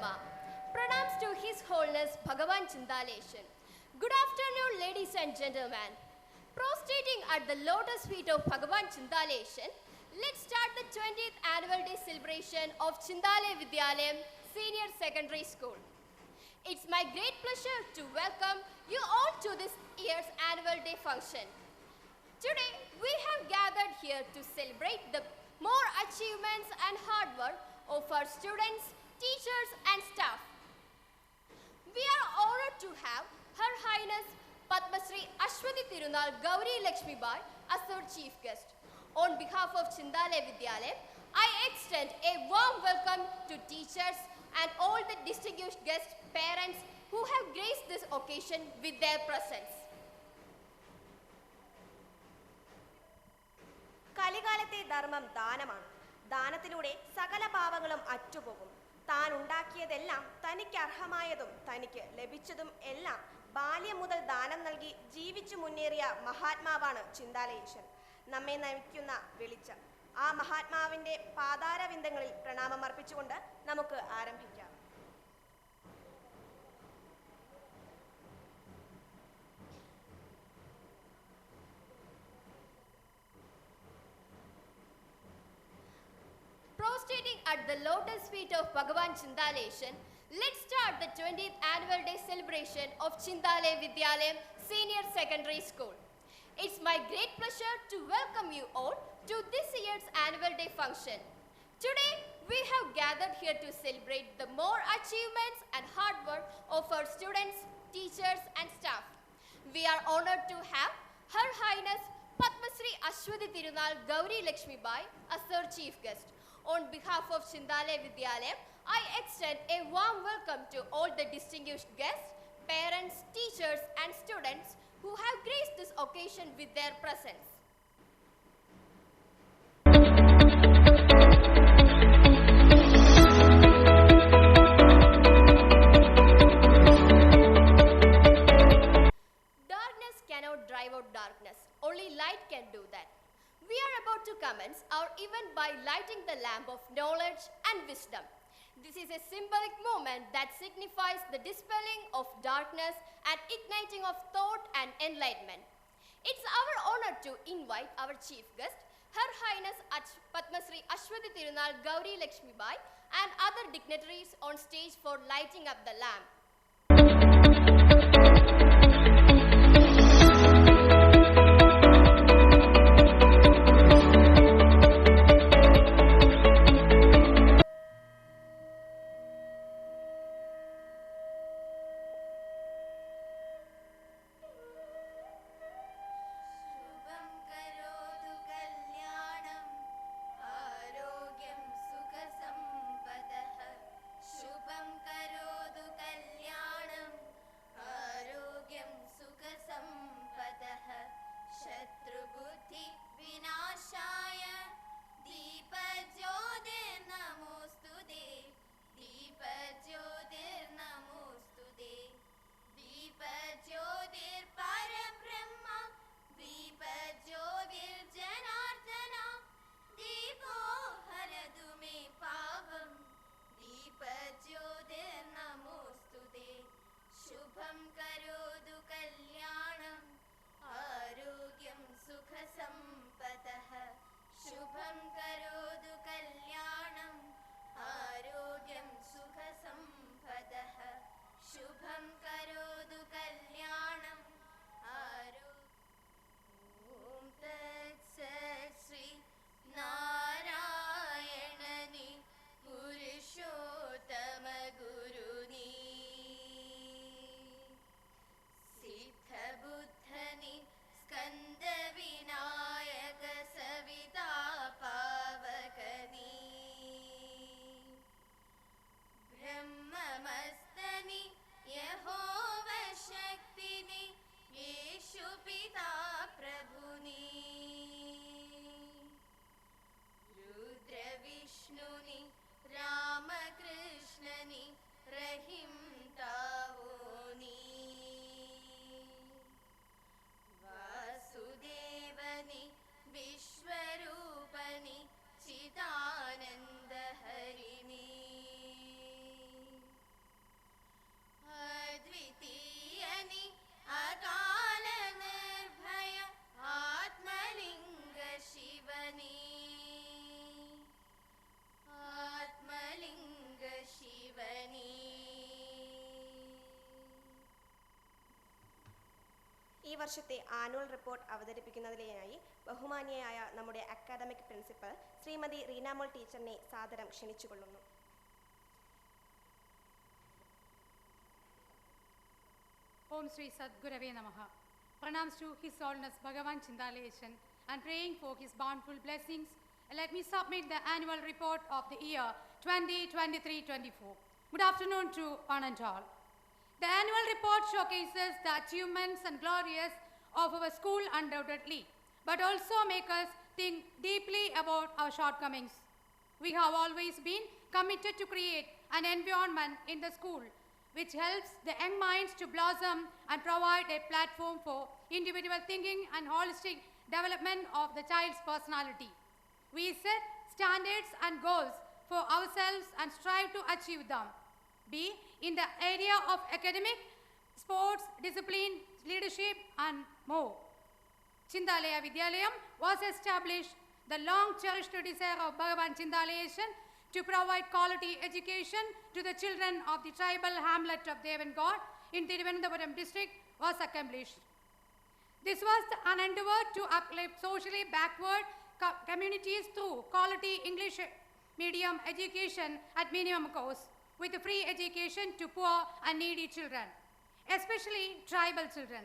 Dharma. Pranams to His Holiness Bhagavan Chindaleshan. Good afternoon, ladies and gentlemen. Prostrating at the lotus feet of Bhagavan Chindaleshan, let's start the 20th annual day celebration of Chindale Vidyalayam Senior Secondary School. It's my great pleasure to welcome you all to this year's annual day function. Today, we have gathered here to celebrate the more achievements and hard work of our students, teachers and staff. We are honored to have Her Highness Padma Shri Ashwati Tirunal Gauri Lakshmi Bai as our chief guest. On behalf of Chindale Vidyalayam, I extend a warm welcome to teachers and all the distinguished guest parents who have graced this occasion with their presence. കലികാലത്തെ ധർമ്മം ദാനമാണ്. ദാനത്തിലൂടെ സകല പാവങ്ങളും അറ്റുപോകും. താൻ ഉണ്ടാക്കിയതെല്ലാം തനിക്ക് അർഹമായതും തനിക്ക് ലഭിച്ചതും എല്ലാം ബാല്യം മുതൽ ദാനം നൽകി ജീവിച്ചു മുന്നേറിയ മഹാത്മാവാണ് ചിന്താലയേശൻ. നമ്മെ നയിക്കുന്ന വെളിച്ചം. ആ മഹാത്മാവിന്റെ പാതാരവിന്ദങ്ങളിൽ പ്രണാമം അർപ്പിച്ചുകൊണ്ട് നമുക്ക് ആരംഭിക്കാം. Prostrating at the lotus feet of Bhagavan Chindaleshan, let's start the 20th annual day celebration of Chindale Vidyalayam Senior Secondary School. It's my great pleasure to welcome you all to this year's annual day function. Today, we have gathered here to celebrate the more achievements and hard work of our students, teachers and staff. We are honored to have Her Highness Padma Shri Ashwati Tirunal Gauri Lakshmi Bai as our chief guest. On behalf of Chindale Vidyalayam, I extend a warm welcome to all the distinguished guests, parents, teachers and students who have graced this occasion with their presence. Darkness cannot drive out darkness. Only light can do that. We are about to commence our event by lighting the lamp of knowledge and wisdom. This is a symbolic moment that signifies the dispelling of darkness and igniting of thought and enlightenment. It's our honor to invite our chief guest, Her Highness Padma Shri Ashwati Tirunal Gauri Lakshmi Bai and other dignitaries on stage for lighting up the lamp. करोतु कल्याणम् വർഷത്തെ annual report അവതരിപ്പിക്കുന്നതിനായി ബഹുമാനിയായ നമ്മുടെ academic principal Shrimati Reenamol ടീച്ചറിനെ സാദരം ക്ഷണിച്ചുകൊള്ളുന്നു. Om Sri Sadgurave Namaha. Pranams to His Holiness Bhagavan Chindaleshan and praying for his bountiful blessings. Let me submit the annual report of the year 2023-24. Good afternoon to one and all. The annual report showcases the achievements and glories of our school undoubtedly, but also make us think deeply about our shortcomings. We have always been committed to create an environment in the school which helps the young minds to blossom and provide a platform for individual thinking and holistic development of the child's personality. We set standards and goals for ourselves and strive to achieve them, be in the area of academic, sports, discipline, leadership, and more. Chindalaya Vidyalayam was established the long-cherished desire of Bhagavan Chindaleshan to provide quality education to the children of the tribal hamlet of Devangad in Thiruvananthapuram district was accomplished. This was an endeavor to uplift socially backward communities through quality English medium education at minimum cost, with free education to poor and needy children, especially tribal children.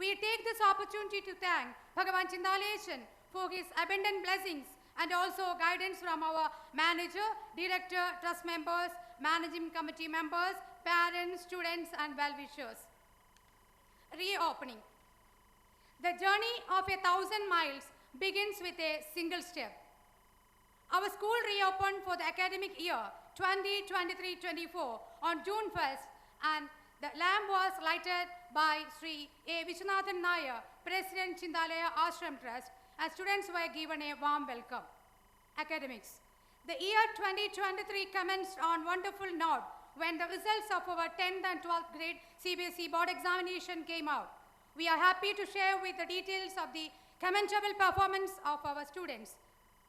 We take this opportunity to thank Bhagavan Chindaleshan for his abundant blessings and also guidance from our manager, director, trust members, managing committee members, parents, students, and well-wishers. Reopening. The journey of 1,000 miles begins with a single step. Our school reopened for the academic year 2023-24 on June 1st, and the lamp was lighted by Sri A. Vishwanathan Nair, President Chindalaya Ashram Trust, and students were given a warm welcome. Academics. The year 2023 commenced on wonderful note when the results of our 10th and 12th grade CBSE board examination came out. We are happy to share with the details of the commendable performance of our students.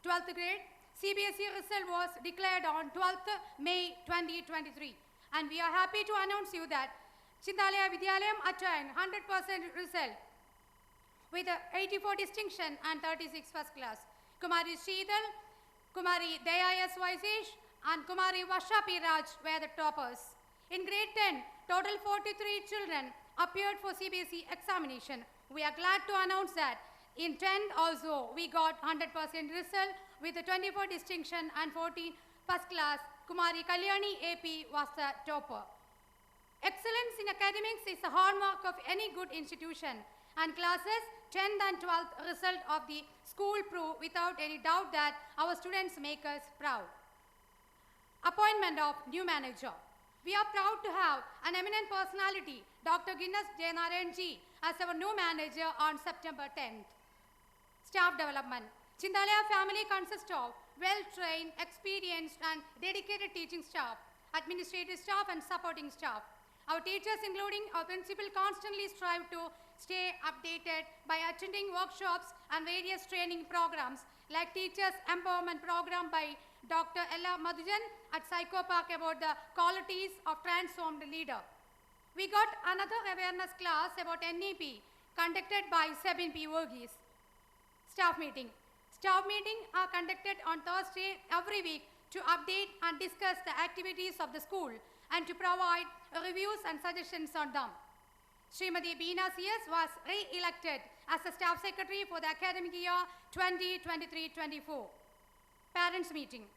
12th grade CBSE result was declared on 12th May 2023, and we are happy to announce you that Chindalaya Vidyalayam attained 100% result with 84 distinction and 36 first class. Kumari Sheetal, Kumari Daya S. Vaisesh, and Kumari Vasha P. Raj were the toppers. In grade 10, total 43 children appeared for CBSE examination. We are glad to announce that in 10th also we got 100% result with a 24 distinction and 14 first class. Kumari Kalyani AP was the topper. Excellence in academics is a hallmark of any good institution, and classes 10th and 12th result of the school prove without any doubt that our students make us proud. Appointment of new manager. We are proud to have an eminent personality, Dr. Guinness Jayanarayan Ji, as our new manager on September 10th. Staff development. Chindalaya family consists of well-trained, experienced, and dedicated teaching staff, administrative staff, and supporting staff. Our teachers, including our principal, constantly strive to stay updated by attending workshops and various training programs like Teachers Empowerment Program by Dr. Ella Madhujan at Psycho Park about the qualities of transformed leader. We got another awareness class about NEP conducted by Sabin P. Verghese. Staff meeting. Staff meetings are conducted on Thursday every week to update and discuss the activities of the school and to provide reviews and suggestions on them. Srimati Beena CS was re-elected as the Staff Secretary for the academic year 2023-24. Parents meeting.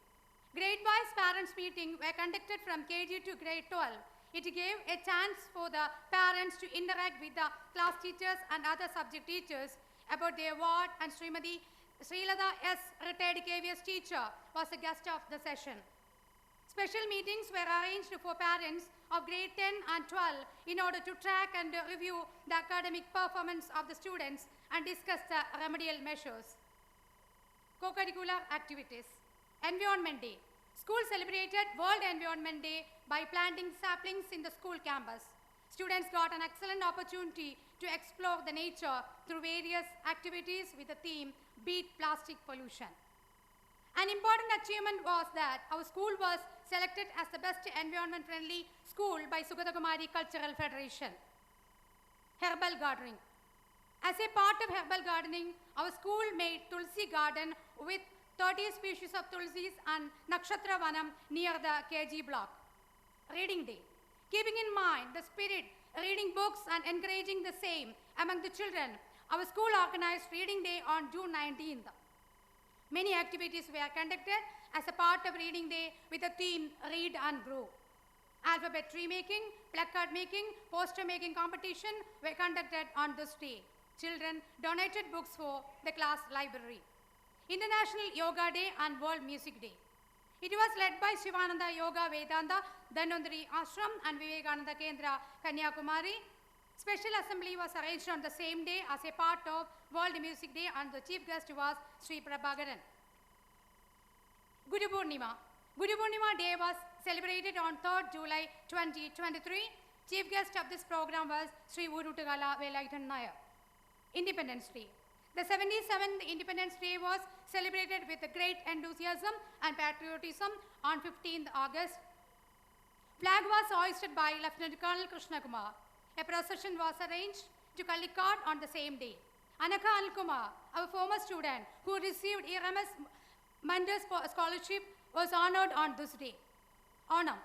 Grade-wise parents meeting were conducted from KG to grade 12. It gave a chance for the parents to interact with the class teachers and other subject teachers about their ward, and Srimati Srilada S. retired KVS teacher was a guest of the session. Special meetings were arranged for parents of grade 10 and 12 in order to track and review the academic performance of the students and discuss the remedial measures. Co-curricular activities. Environment Day. School celebrated World Environment Day by planting saplings in the school campus. Students got an excellent opportunity to explore the nature through various activities with the theme Beat Plastic Pollution. An important achievement was that our school was selected as the best environment-friendly school by Sugata Kumari Cultural Federation. Herbal gardening. As a part of herbal gardening, our school made Tulsi garden with 30 species of tulsis and Nakshatra Vanam near the KG block. Reading day. Keeping in mind the spirit, reading books and encouraging the same among the children, our school organized Reading Day on June 19th. Many activities were conducted as a part of Reading Day with the theme Read and Grow. Alphabet tree making, placard making, poster making competition were conducted on this day. Children donated books for the class library. International Yoga Day and World Music Day. It was led by Shivananda Yoga Vedanta, Dhanvantari Ashram and Vivekananda Kendra, Kanyakumari. Special assembly was arranged on the same day as a part of World Music Day and the chief guest was Sri Prabhakaran. Guru Purnima. Guru Purnima Day was celebrated on 3rd July 2023. Chief guest of this program was Sri Urutagala Velaitan Nair. Independence Day. The 77th Independence Day was celebrated with great enthusiasm and patriotism on 15th August. Flag was hoisted by Lieutenant Colonel Krishna Kumar. A procession was arranged to Calicut on the same day. Anaka Anilkumar, our former student who received ERMS Mandus scholarship, was honored on this day. Onam.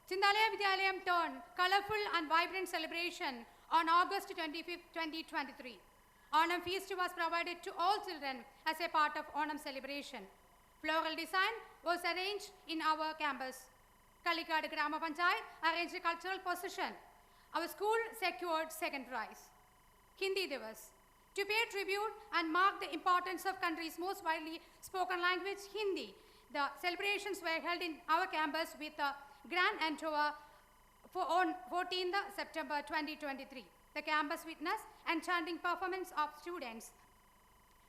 Chindalaya Vidyalayam turned colorful and vibrant celebration on August 25, 2023. Onam feast was provided to all children as a part of Onam celebration. Floral design was arranged in our campus. Calicut Grama Panchayat arranged a cultural procession. Our school secured second prize. Hindi Divas. To pay tribute and mark the importance of country's most widely spoken language, Hindi, the celebrations were held in our campus with a grand entrova on 14th September 2023. The campus witnessed enchanting performance of students.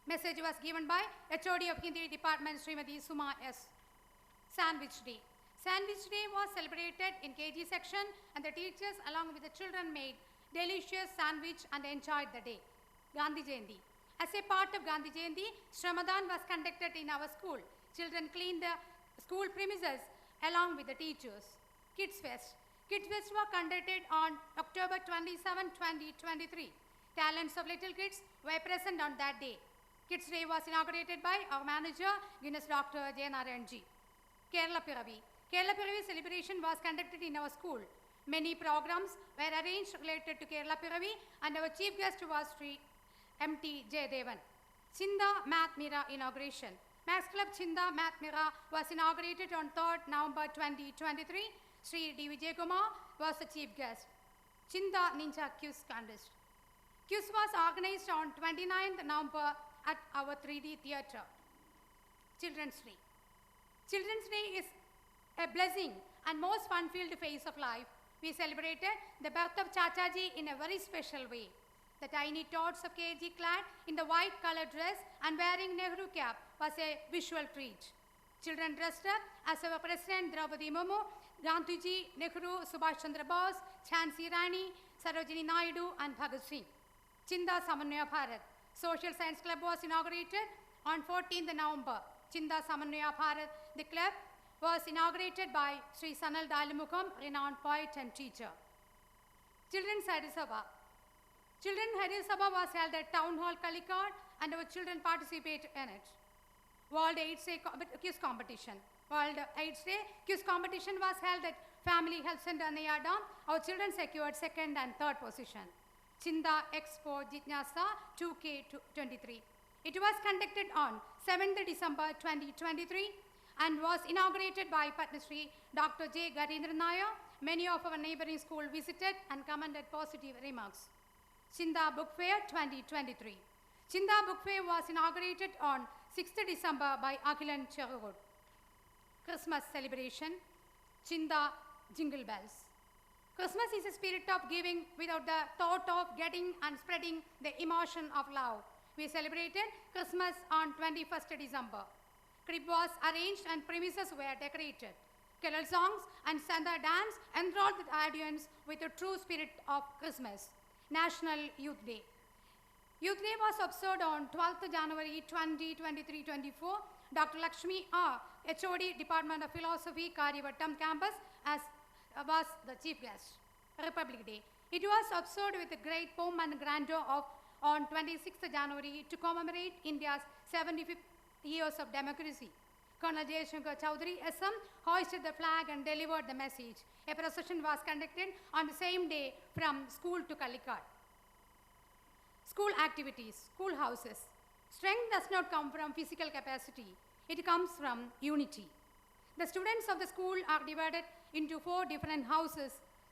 Message was given by HOD of Hindi Department, Srimati Suma S. Sandwich Day. Sandwich Day was celebrated in KG section and the teachers along with the children made delicious sandwich and enjoyed the day. Gandhi Jayanti. As a part of Gandhi Jayanti, Shramadhan was conducted in our school. Children cleaned the school premises along with the teachers. Kids Fest. Kids Fest was conducted on October 27, 2023. Talents of little kids were present on that day. Kids Day was inaugurated by our manager, Guinness Dr. Jayanarayan G. Kerala Piravi. Kerala Piravi celebration was conducted in our school. Many programs were arranged related to Kerala Piravi and our chief guest was Sri M.T. Jayadevan. Chinda Math Mira inauguration. Max Club Chinda Math Mira was inaugurated on 3rd November 2023. Sri D. Vijay Kumar was the chief guest. Chinda Ninja Quiz contest. Quiz was organized on 29th November at our 3D theatre. Children's Day. Children's Day is a blessing and most fun-filled phase of life. We celebrated the birth of Chachaji in a very special way. The tiny tots of KG clad in the white colored dress and wearing Nehru cap was a visual treat. Children dressed up as our President Draupadi Murmu, Gandhiji, Nehru, Subhash Chandra Bose, Jhansi Rani, Sarojini Naidu and Bhagat Singh. Chinda Samanvaya Bharat. Social Science Club was inaugurated on 14th November. Chinda Samanvaya Bharat, the club, was inaugurated by Sri Sanal Dalimukam, renowned poet and teacher. Children's Harisabha. Children's Harisabha was held at Town Hall Calicut and our children participated in it. World AIDS Day Quiz Competition. World AIDS Day Quiz Competition was held at Family Health Center Neyadam. Our children secured second and third position. Chinda Expo Jitnyasa 2K23. It was conducted on 7th December 2023 and was inaugurated by Padma Shri Dr. J. Garindran Nair. Many of our neighboring schools visited and commented positive remarks. Chinda Book Fair 2023. Chinda Book Fair was inaugurated on 6th December by Akhilan Cherurud. Christmas celebration. Chinda Jingle Bells. Christmas is a spirit of giving without the thought of getting and spreading the emotion of love. We celebrated Christmas on 21st December. Crib was arranged and premises were decorated. Carol songs and Santa dance enthralled the audience with the true spirit of Christmas. National Youth Day. Youth Day was observed on 12th January 2023-24. Dr. Lakshmi R., HOD, Department of Philosophy, Karyavattam campus, was the chief guest. Republic Day. It was observed with the great pomp and grandeur of on 26th January to commemorate India's 75th years of democracy. Colonel Jayashankar Chowdhury SM hoisted the flag and delivered the message. A procession was conducted on the same day from school to Calicut. School activities, school houses. Strength does not come from physical capacity. It comes from unity. The students of the school are divided into 4 different houses: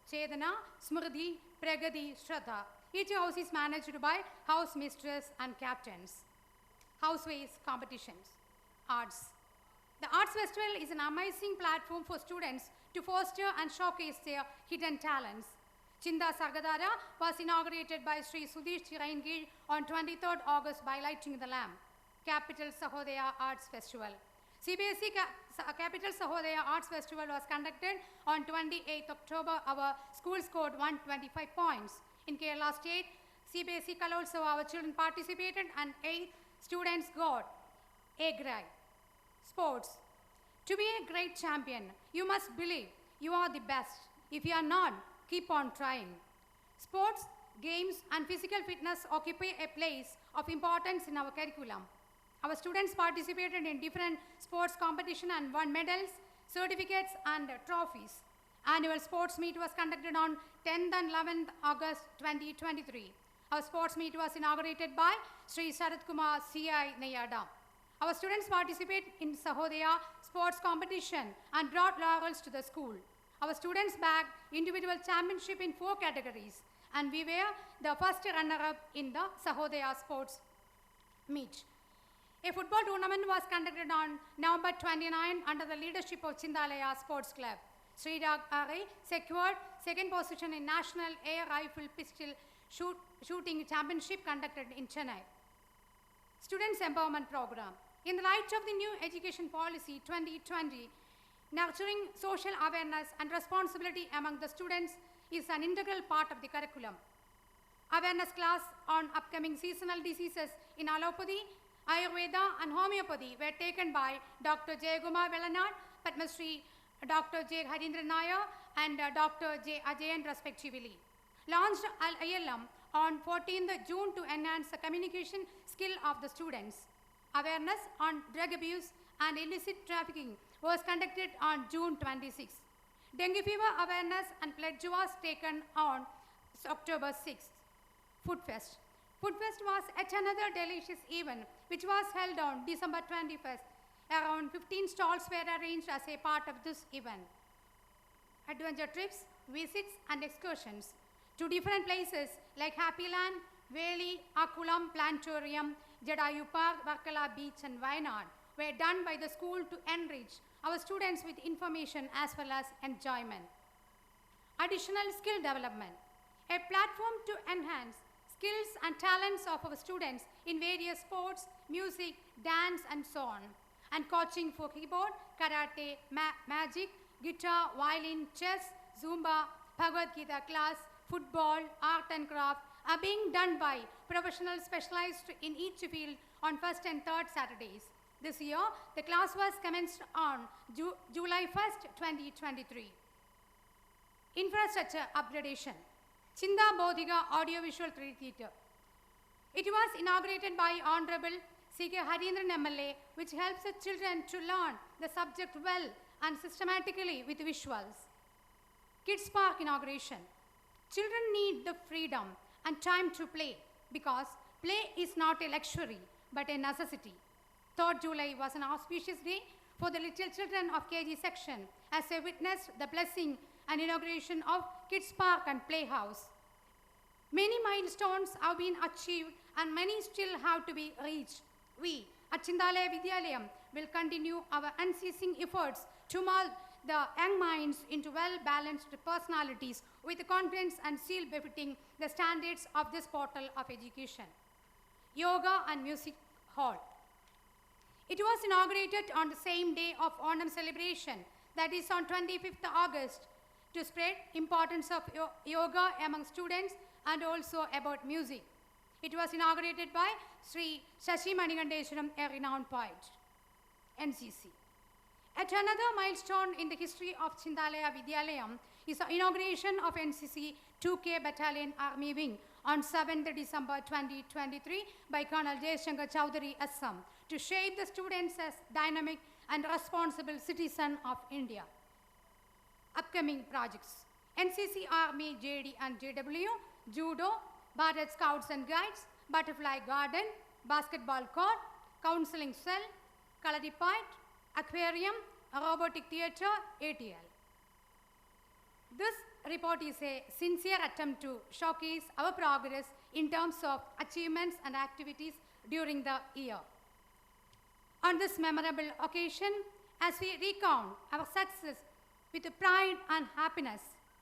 Chedana, Smriti, Pragati, Shraddha. Each house is managed by house mistress and captains. Houseways competitions. Arts. The Arts Festival is an amazing platform for students to foster and showcase their hidden talents. Chinda Sagadara was inaugurated by Sri Sudesh Chiraingil on 23rd August by lighting the lamp. Capital Sahodaya Arts Festival. CBSE Capital Sahodaya Arts Festival was conducted on 28th October. Our school scored 125 points. In Kerala State, CBSE Kalolsava, our children participated and 8 students got A grade. Sports. To be a great champion, you must believe you are the best. If you are not, keep on trying. Sports, games, and physical fitness occupy a place of importance in our curriculum. Our students participated in different sports competition and won medals, certificates, and trophies. Annual sports meet was conducted on 10th and 11th August 2023. Our sports meet was inaugurated by Sri Sarath Kumar C.I. Nayada. Our students participate in Sahodaya sports competition and brought laurels to the school. Our students bagged individual championship in 4 categories, and we were the first runner-up in the Sahodaya sports meet. A football tournament was conducted on November 29 under the leadership of Chindalaya Sports Club. Srirag Ari secured 2nd position in National Air Rifle Pistol Shooting Championship conducted in Chennai. Students Empowerment Program. In the light of the new Education Policy 2020, nurturing social awareness and responsibility among the students is an integral part of the curriculum. Awareness class on upcoming seasonal diseases in allopathy, Ayurveda and homeopathy were taken by Dr. Jayagumar Velanad, Padma Shri Dr. J. Harindran Nair and Dr. J. Ajayan respectively. Launched ILM on 14th June to enhance the communication skill of the students. Awareness on drug abuse and illicit trafficking was conducted on June 26. Dengue fever awareness and pledge was taken on October 6th. Food Fest. Food Fest was yet another delicious event which was held on December 21st. Around 15 stalls were arranged as a part of this event. Adventure trips, visits and excursions to different places like Happy Land, Veli, Akulam Plantorium, Jadayu Park, Varkala Beach and Wayanad were done by the school to enrich our students with information as well as enjoyment. Additional skill development, a platform to enhance skills and talents of our students in various sports, music, dance and so on. And coaching for keyboard, karate, magic, guitar, violin, chess, Zumba, Bhagavad Gita class, football, art and craft are being done by professionals specialized in each field on 1st and 3rd Saturdays. This year, the class was commenced on July 1st, 2023. Infrastructure upgradation. Chinda Bodhiga Audiovisual Theatre. It was inaugurated by Honorable C.K. Harindran MLA, which helps the children to learn the subject well and systematically with visuals. Kids Park inauguration. Children need the freedom and time to play because play is not a luxury but a necessity. 3rd July was an auspicious day for the little children of KG section as they witnessed the blessing and inauguration of Kids Park and Playhouse. Many milestones have been achieved and many still have to be reached. We at Chindalaya Vidyalayam will continue our unceasing efforts to mold the young minds into well-balanced personalities with confidence and zeal befitting the standards of this portal of education. Yoga and Music Hall. It was inaugurated on the same day of Onam celebration, that is on 25th August, to spread importance of yoga among students and also about music. It was inaugurated by Sri Shashi Manikandeshwaram, a renowned poet. NCC. At another milestone in the history of Chindalaya Vidyalayam is the inauguration of NCC 2K Battalion Army Wing on 7th December 2023 by Colonel Jayashankar Chowdhury Assam to shape the students as dynamic and responsible citizen of India. Upcoming projects: NCC Army JD and JW, Judo, Bharat Scouts and Guides, Butterfly Garden, Basketball Court, Counseling Cell, Kalari Point, Aquarium, Robotic Theatre, ATL. This report is a sincere attempt to showcase our progress in terms of achievements and activities during the year. On this memorable occasion, as we recount our success with pride and happiness,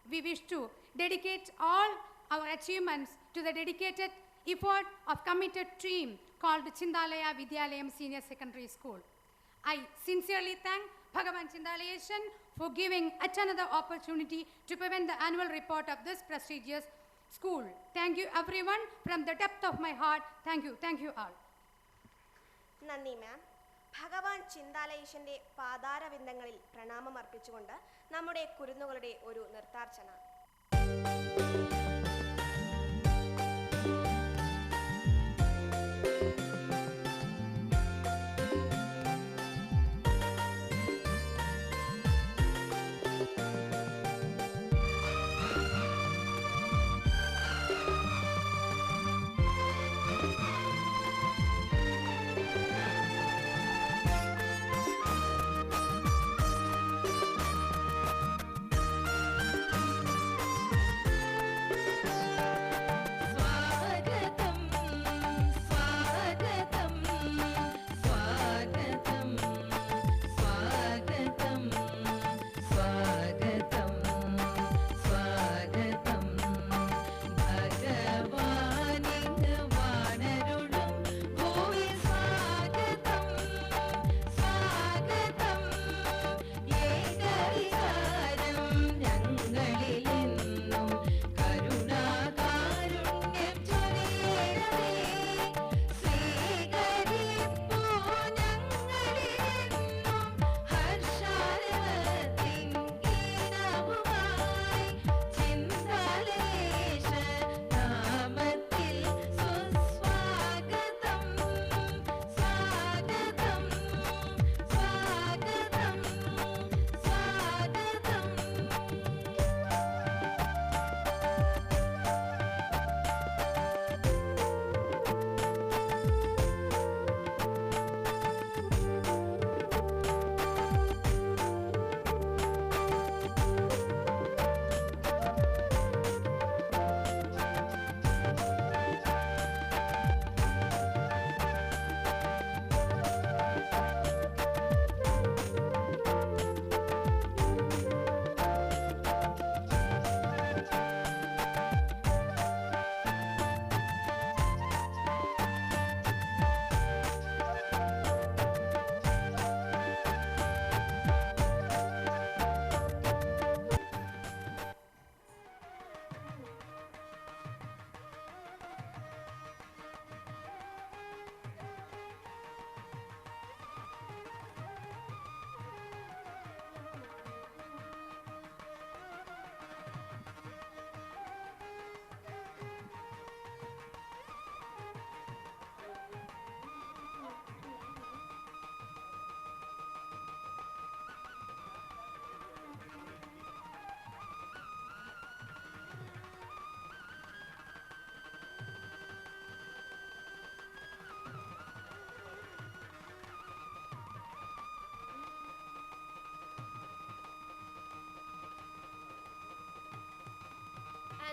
we wish to dedicate all our achievements to the dedicated effort of committed team called Chindalaya Vidyalayam Senior Secondary School. I sincerely thank Bhagavan Chindalayasan for giving yet another opportunity to present the annual report of this prestigious school. Thank you everyone from the depth of my heart. Thank you all. നന്ദി മാം. ഭഗവാൻ ചിന്താലയേശന്റെ പാതാരവിന്ദങ്ങളിൽ പ്രണാമം അർപ്പിച്ചുകൊണ്ട് നമ്മുടെ കുരുന്നുകളുടെ ഒരു നൃത്താർച്ചന.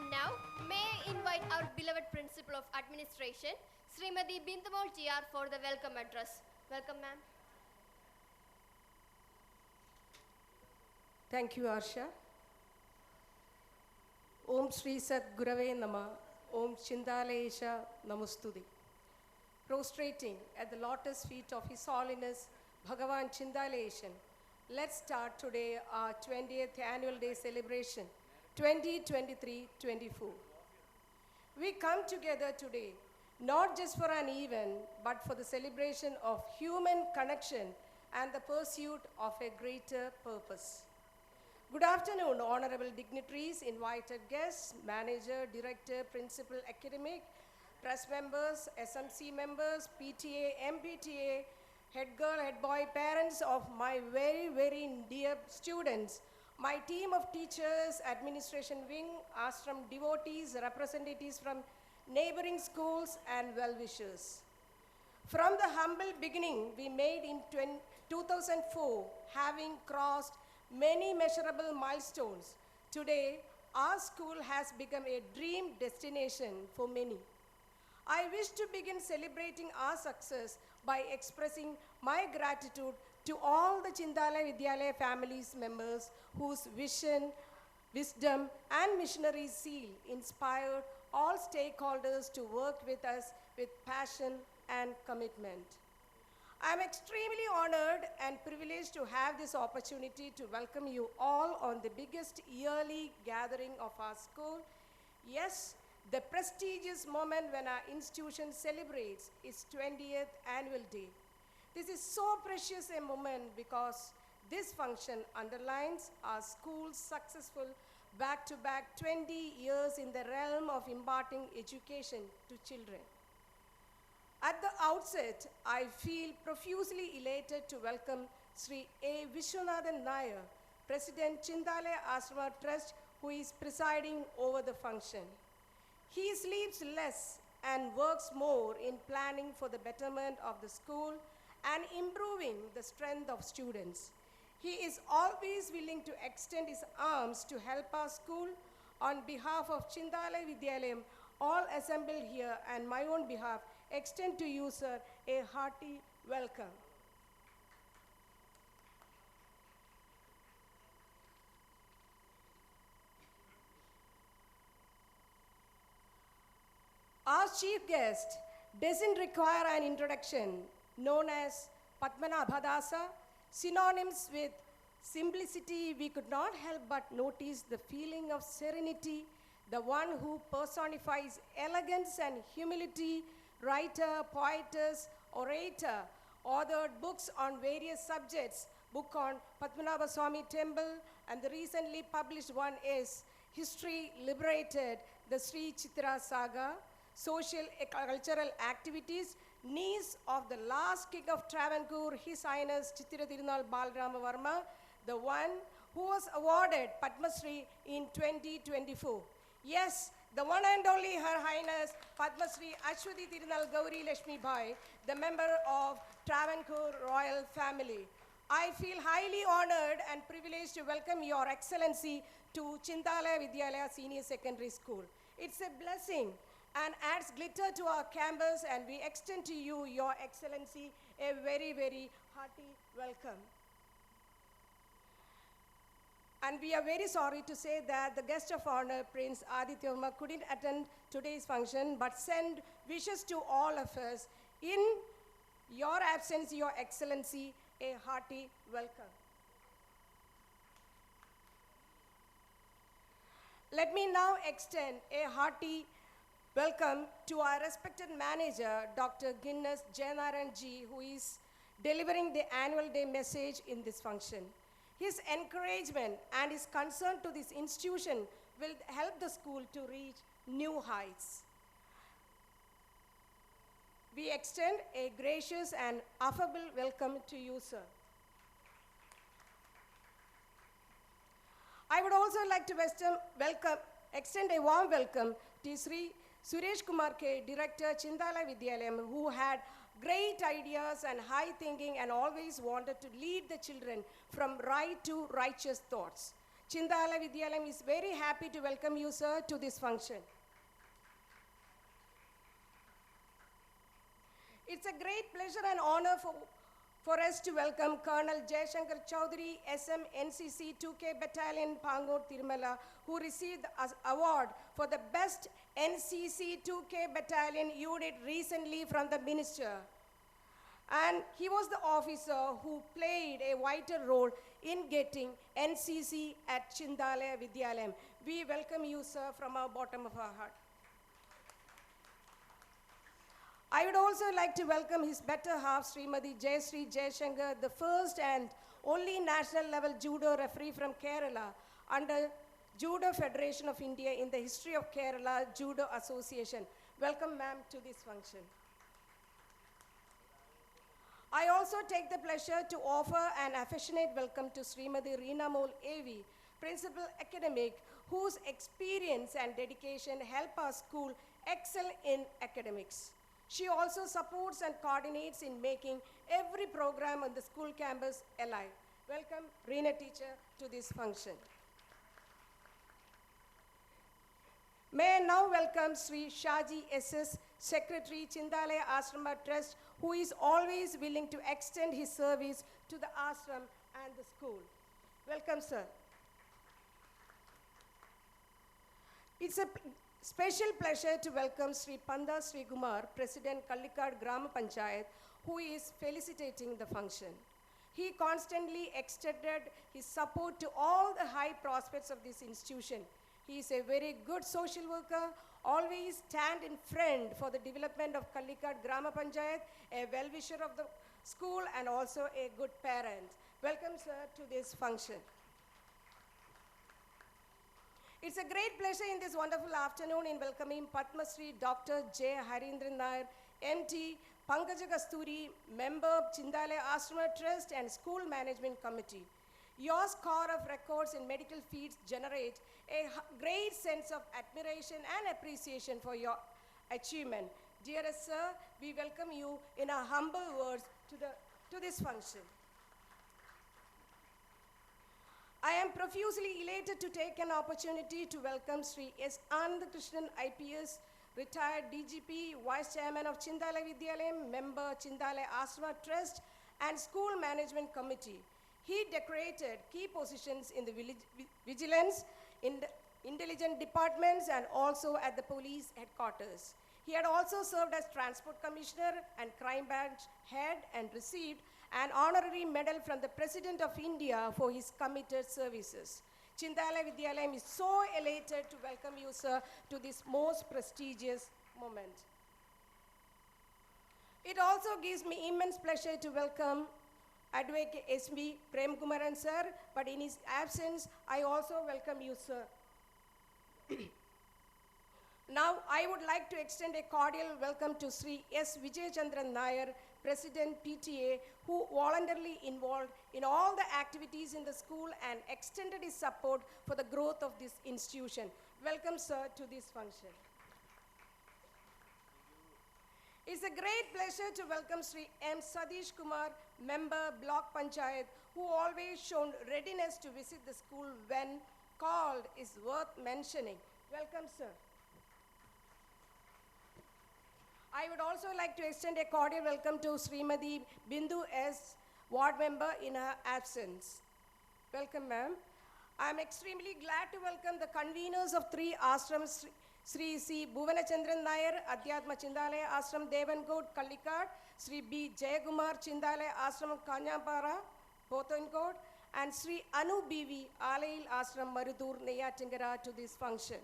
And now, may I invite our beloved Principal of Administration, Srimati Bindumol GR, for the welcome address. Welcome, ma'am. Thank you, Arsha. Om Sri Sat Gurave Nama, Om Chindalayesha Namustudi. Prostrating at the lotus feet of His Holiness Bhagavan Chindalayesan, let's start today our 20th annual day celebration, 2023-24. We come together today not just for an event, but for the celebration of human connection and the pursuit of a greater purpose. Good afternoon, honorable dignitaries, invited guests, manager, director, principal, academic, trust members, SMC members, PTA, MPTA, head girl, head boy, parents of my very, very dear students, my team of teachers, administration wing, ashram devotees, representatives from neighboring schools, and well-wishers. From the humble beginning we made in 2004, having crossed many measurable milestones, today our school has become a dream destination for many. I wish to begin celebrating our success by expressing my gratitude to all the Chindalaya Vidyalaya families members whose vision, wisdom, and missionary zeal inspired all stakeholders to work with us with passion and commitment. I am extremely honored and privileged to have this opportunity to welcome you all on the biggest yearly gathering of our school. Yes, the prestigious moment when our institution celebrates its 20th annual day. This is so precious a moment because this function underlines our school's successful back-to-back 20 years in the realm of imparting education to children. At the outset, I feel profusely elated to welcome Sri A. Vishwanathan Nair, President Chindalaya Ashrama Trust, who is presiding over the function. He sleeps less and works more in planning for the betterment of the school and improving the strength of students. He is always willing to extend his arms to help our school. On behalf of Chindalaya Vidyalayam, all assembled here, and my own behalf, extend to you, sir, a hearty welcome. Our chief guest doesn't require an introduction, known as Padmanabhadasa, synonyms with simplicity. We could not help but notice the feeling of serenity, the one who personifies elegance and humility, writer, poetess, orator, authored books on various subjects, book on Padmanabha Swami Temple, and the recently published one is History Liberated, the Sri Chitra Saga, social cultural activities, niece of the last king of Travancore, His Highness Chitira Tirunal Balarama Varma, the one who was awarded Padma Shri in 2024. Yes, the one and only Her Highness Padma Shri Ashwati Tirunal Gauri Lakshmi Bhai, the member of Travancore royal family. I feel highly honored and privileged to welcome Your Excellency to Chindalaya Vidyalaya Senior Secondary School. It's a blessing and adds glitter to our campus, and we extend to you, Your Excellency, a very, very hearty welcome. And we are very sorry to say that the guest of honor, Prince Aditya Verma, couldn't attend today's function, but send wishes to all of us. In your absence, Your Excellency, a hearty welcome. Let me now extend a hearty welcome to our respected manager, Dr. Guinness Jayanarayan Ji, who is delivering the annual day message in this function. His encouragement and his concern to this institution will help the school to reach new heights. We extend a gracious and affable welcome to you, sir. I would also like to extend a warm welcome to Sri Suresh Kumar K, Director, Chindalaya Vidyalayam, who had great ideas and high thinking and always wanted to lead the children from right to righteous thoughts. Chindalaya Vidyalayam is very happy to welcome you, sir, to this function. It's a great pleasure and honor for us to welcome Colonel Jayashankar Chowdhury, SM NCC 2K Battalion, Pangur, Tirumala, who received the award for the best NCC 2K Battalion unit recently from the minister. And he was the officer who played a vital role in getting NCC at Chindalaya Vidyalayam. We welcome you, sir, from our bottom of our heart. I would also like to welcome his better half, Srimati Jayasri Jayashankar, the first and only national level judo referee from Kerala under Judo Federation of India in the history of Kerala Judo Association. Welcome, ma'am, to this function. I also take the pleasure to offer an affectionate welcome to Srimati Reena Mol A.V., Principal Academic, whose experience and dedication help our school excel in academics. She also supports and coordinates in making every program on the school campus alive. Welcome, Reena teacher, to this function. May I now welcome Sri Shaji S.S., Secretary, Chindalaya Ashrama Trust, who is always willing to extend his service to the ashram and the school. Welcome, sir. It's a special pleasure to welcome Sri Panda Sri Kumar, President Kallikad Grama Panchayat, who is felicitating the function. He constantly extended his support to all the high prospects of this institution. He is a very good social worker, always stand in front for the development of Kallikad Grama Panchayat, a well-wisher of the school and also a good parent. Welcome, sir, to this function. It's a great pleasure in this wonderful afternoon in welcoming Padma Shri Dr. J. Harindran Nair, MT, Pankaja Kasturi, member Chindalaya Ashrama Trust and School Management Committee. Your score of records in medical fields generate a great sense of admiration and appreciation for your achievement. Dearest sir, we welcome you in our humble words to this function. I am profusely elated to take an opportunity to welcome Sri S. Anandakrishnan IPS, retired DGP, Vice Chairman of Chindalaya Vidyalayam, member Chindalaya Ashrama Trust and School Management Committee. He decorated key positions in the vigilance, in the intelligence departments, and also at the police headquarters. He had also served as Transport Commissioner and Crime Branch Head and received an honorary medal from the President of India for his committed services. Chindalaya Vidyalayam is so elated to welcome you, sir, to this most prestigious moment. It also gives me immense pleasure to welcome Advocate S.B. Prem Kumaran, sir, but in his absence, I also welcome you, sir. Now, I would like to extend a cordial welcome to Sri S. Vijay Chandran Nair, President PTA, who voluntarily involved in all the activities in the school and extended his support for the growth of this institution. Welcome, sir, to this function. It's a great pleasure to welcome Sri M. Sadish Kumar, member Block Panchayat, who always shown readiness to visit the school when called is worth mentioning. Welcome, sir. I would also like to extend a cordial welcome to Srimati Bindu S., ward member in her absence. Welcome, ma'am. I'm extremely glad to welcome the conveners of 3 ashrams, Sri C. Bhuvanachandran Nair, Adhyatma Chindalaya Ashram Devankot, Kallikad, Sri B. Jayakumar Chindalaya Ashram Kanyapara, Pothankot, and Sri Anu B.V. Alayil Ashram Marudur, Neyyattingara to this function.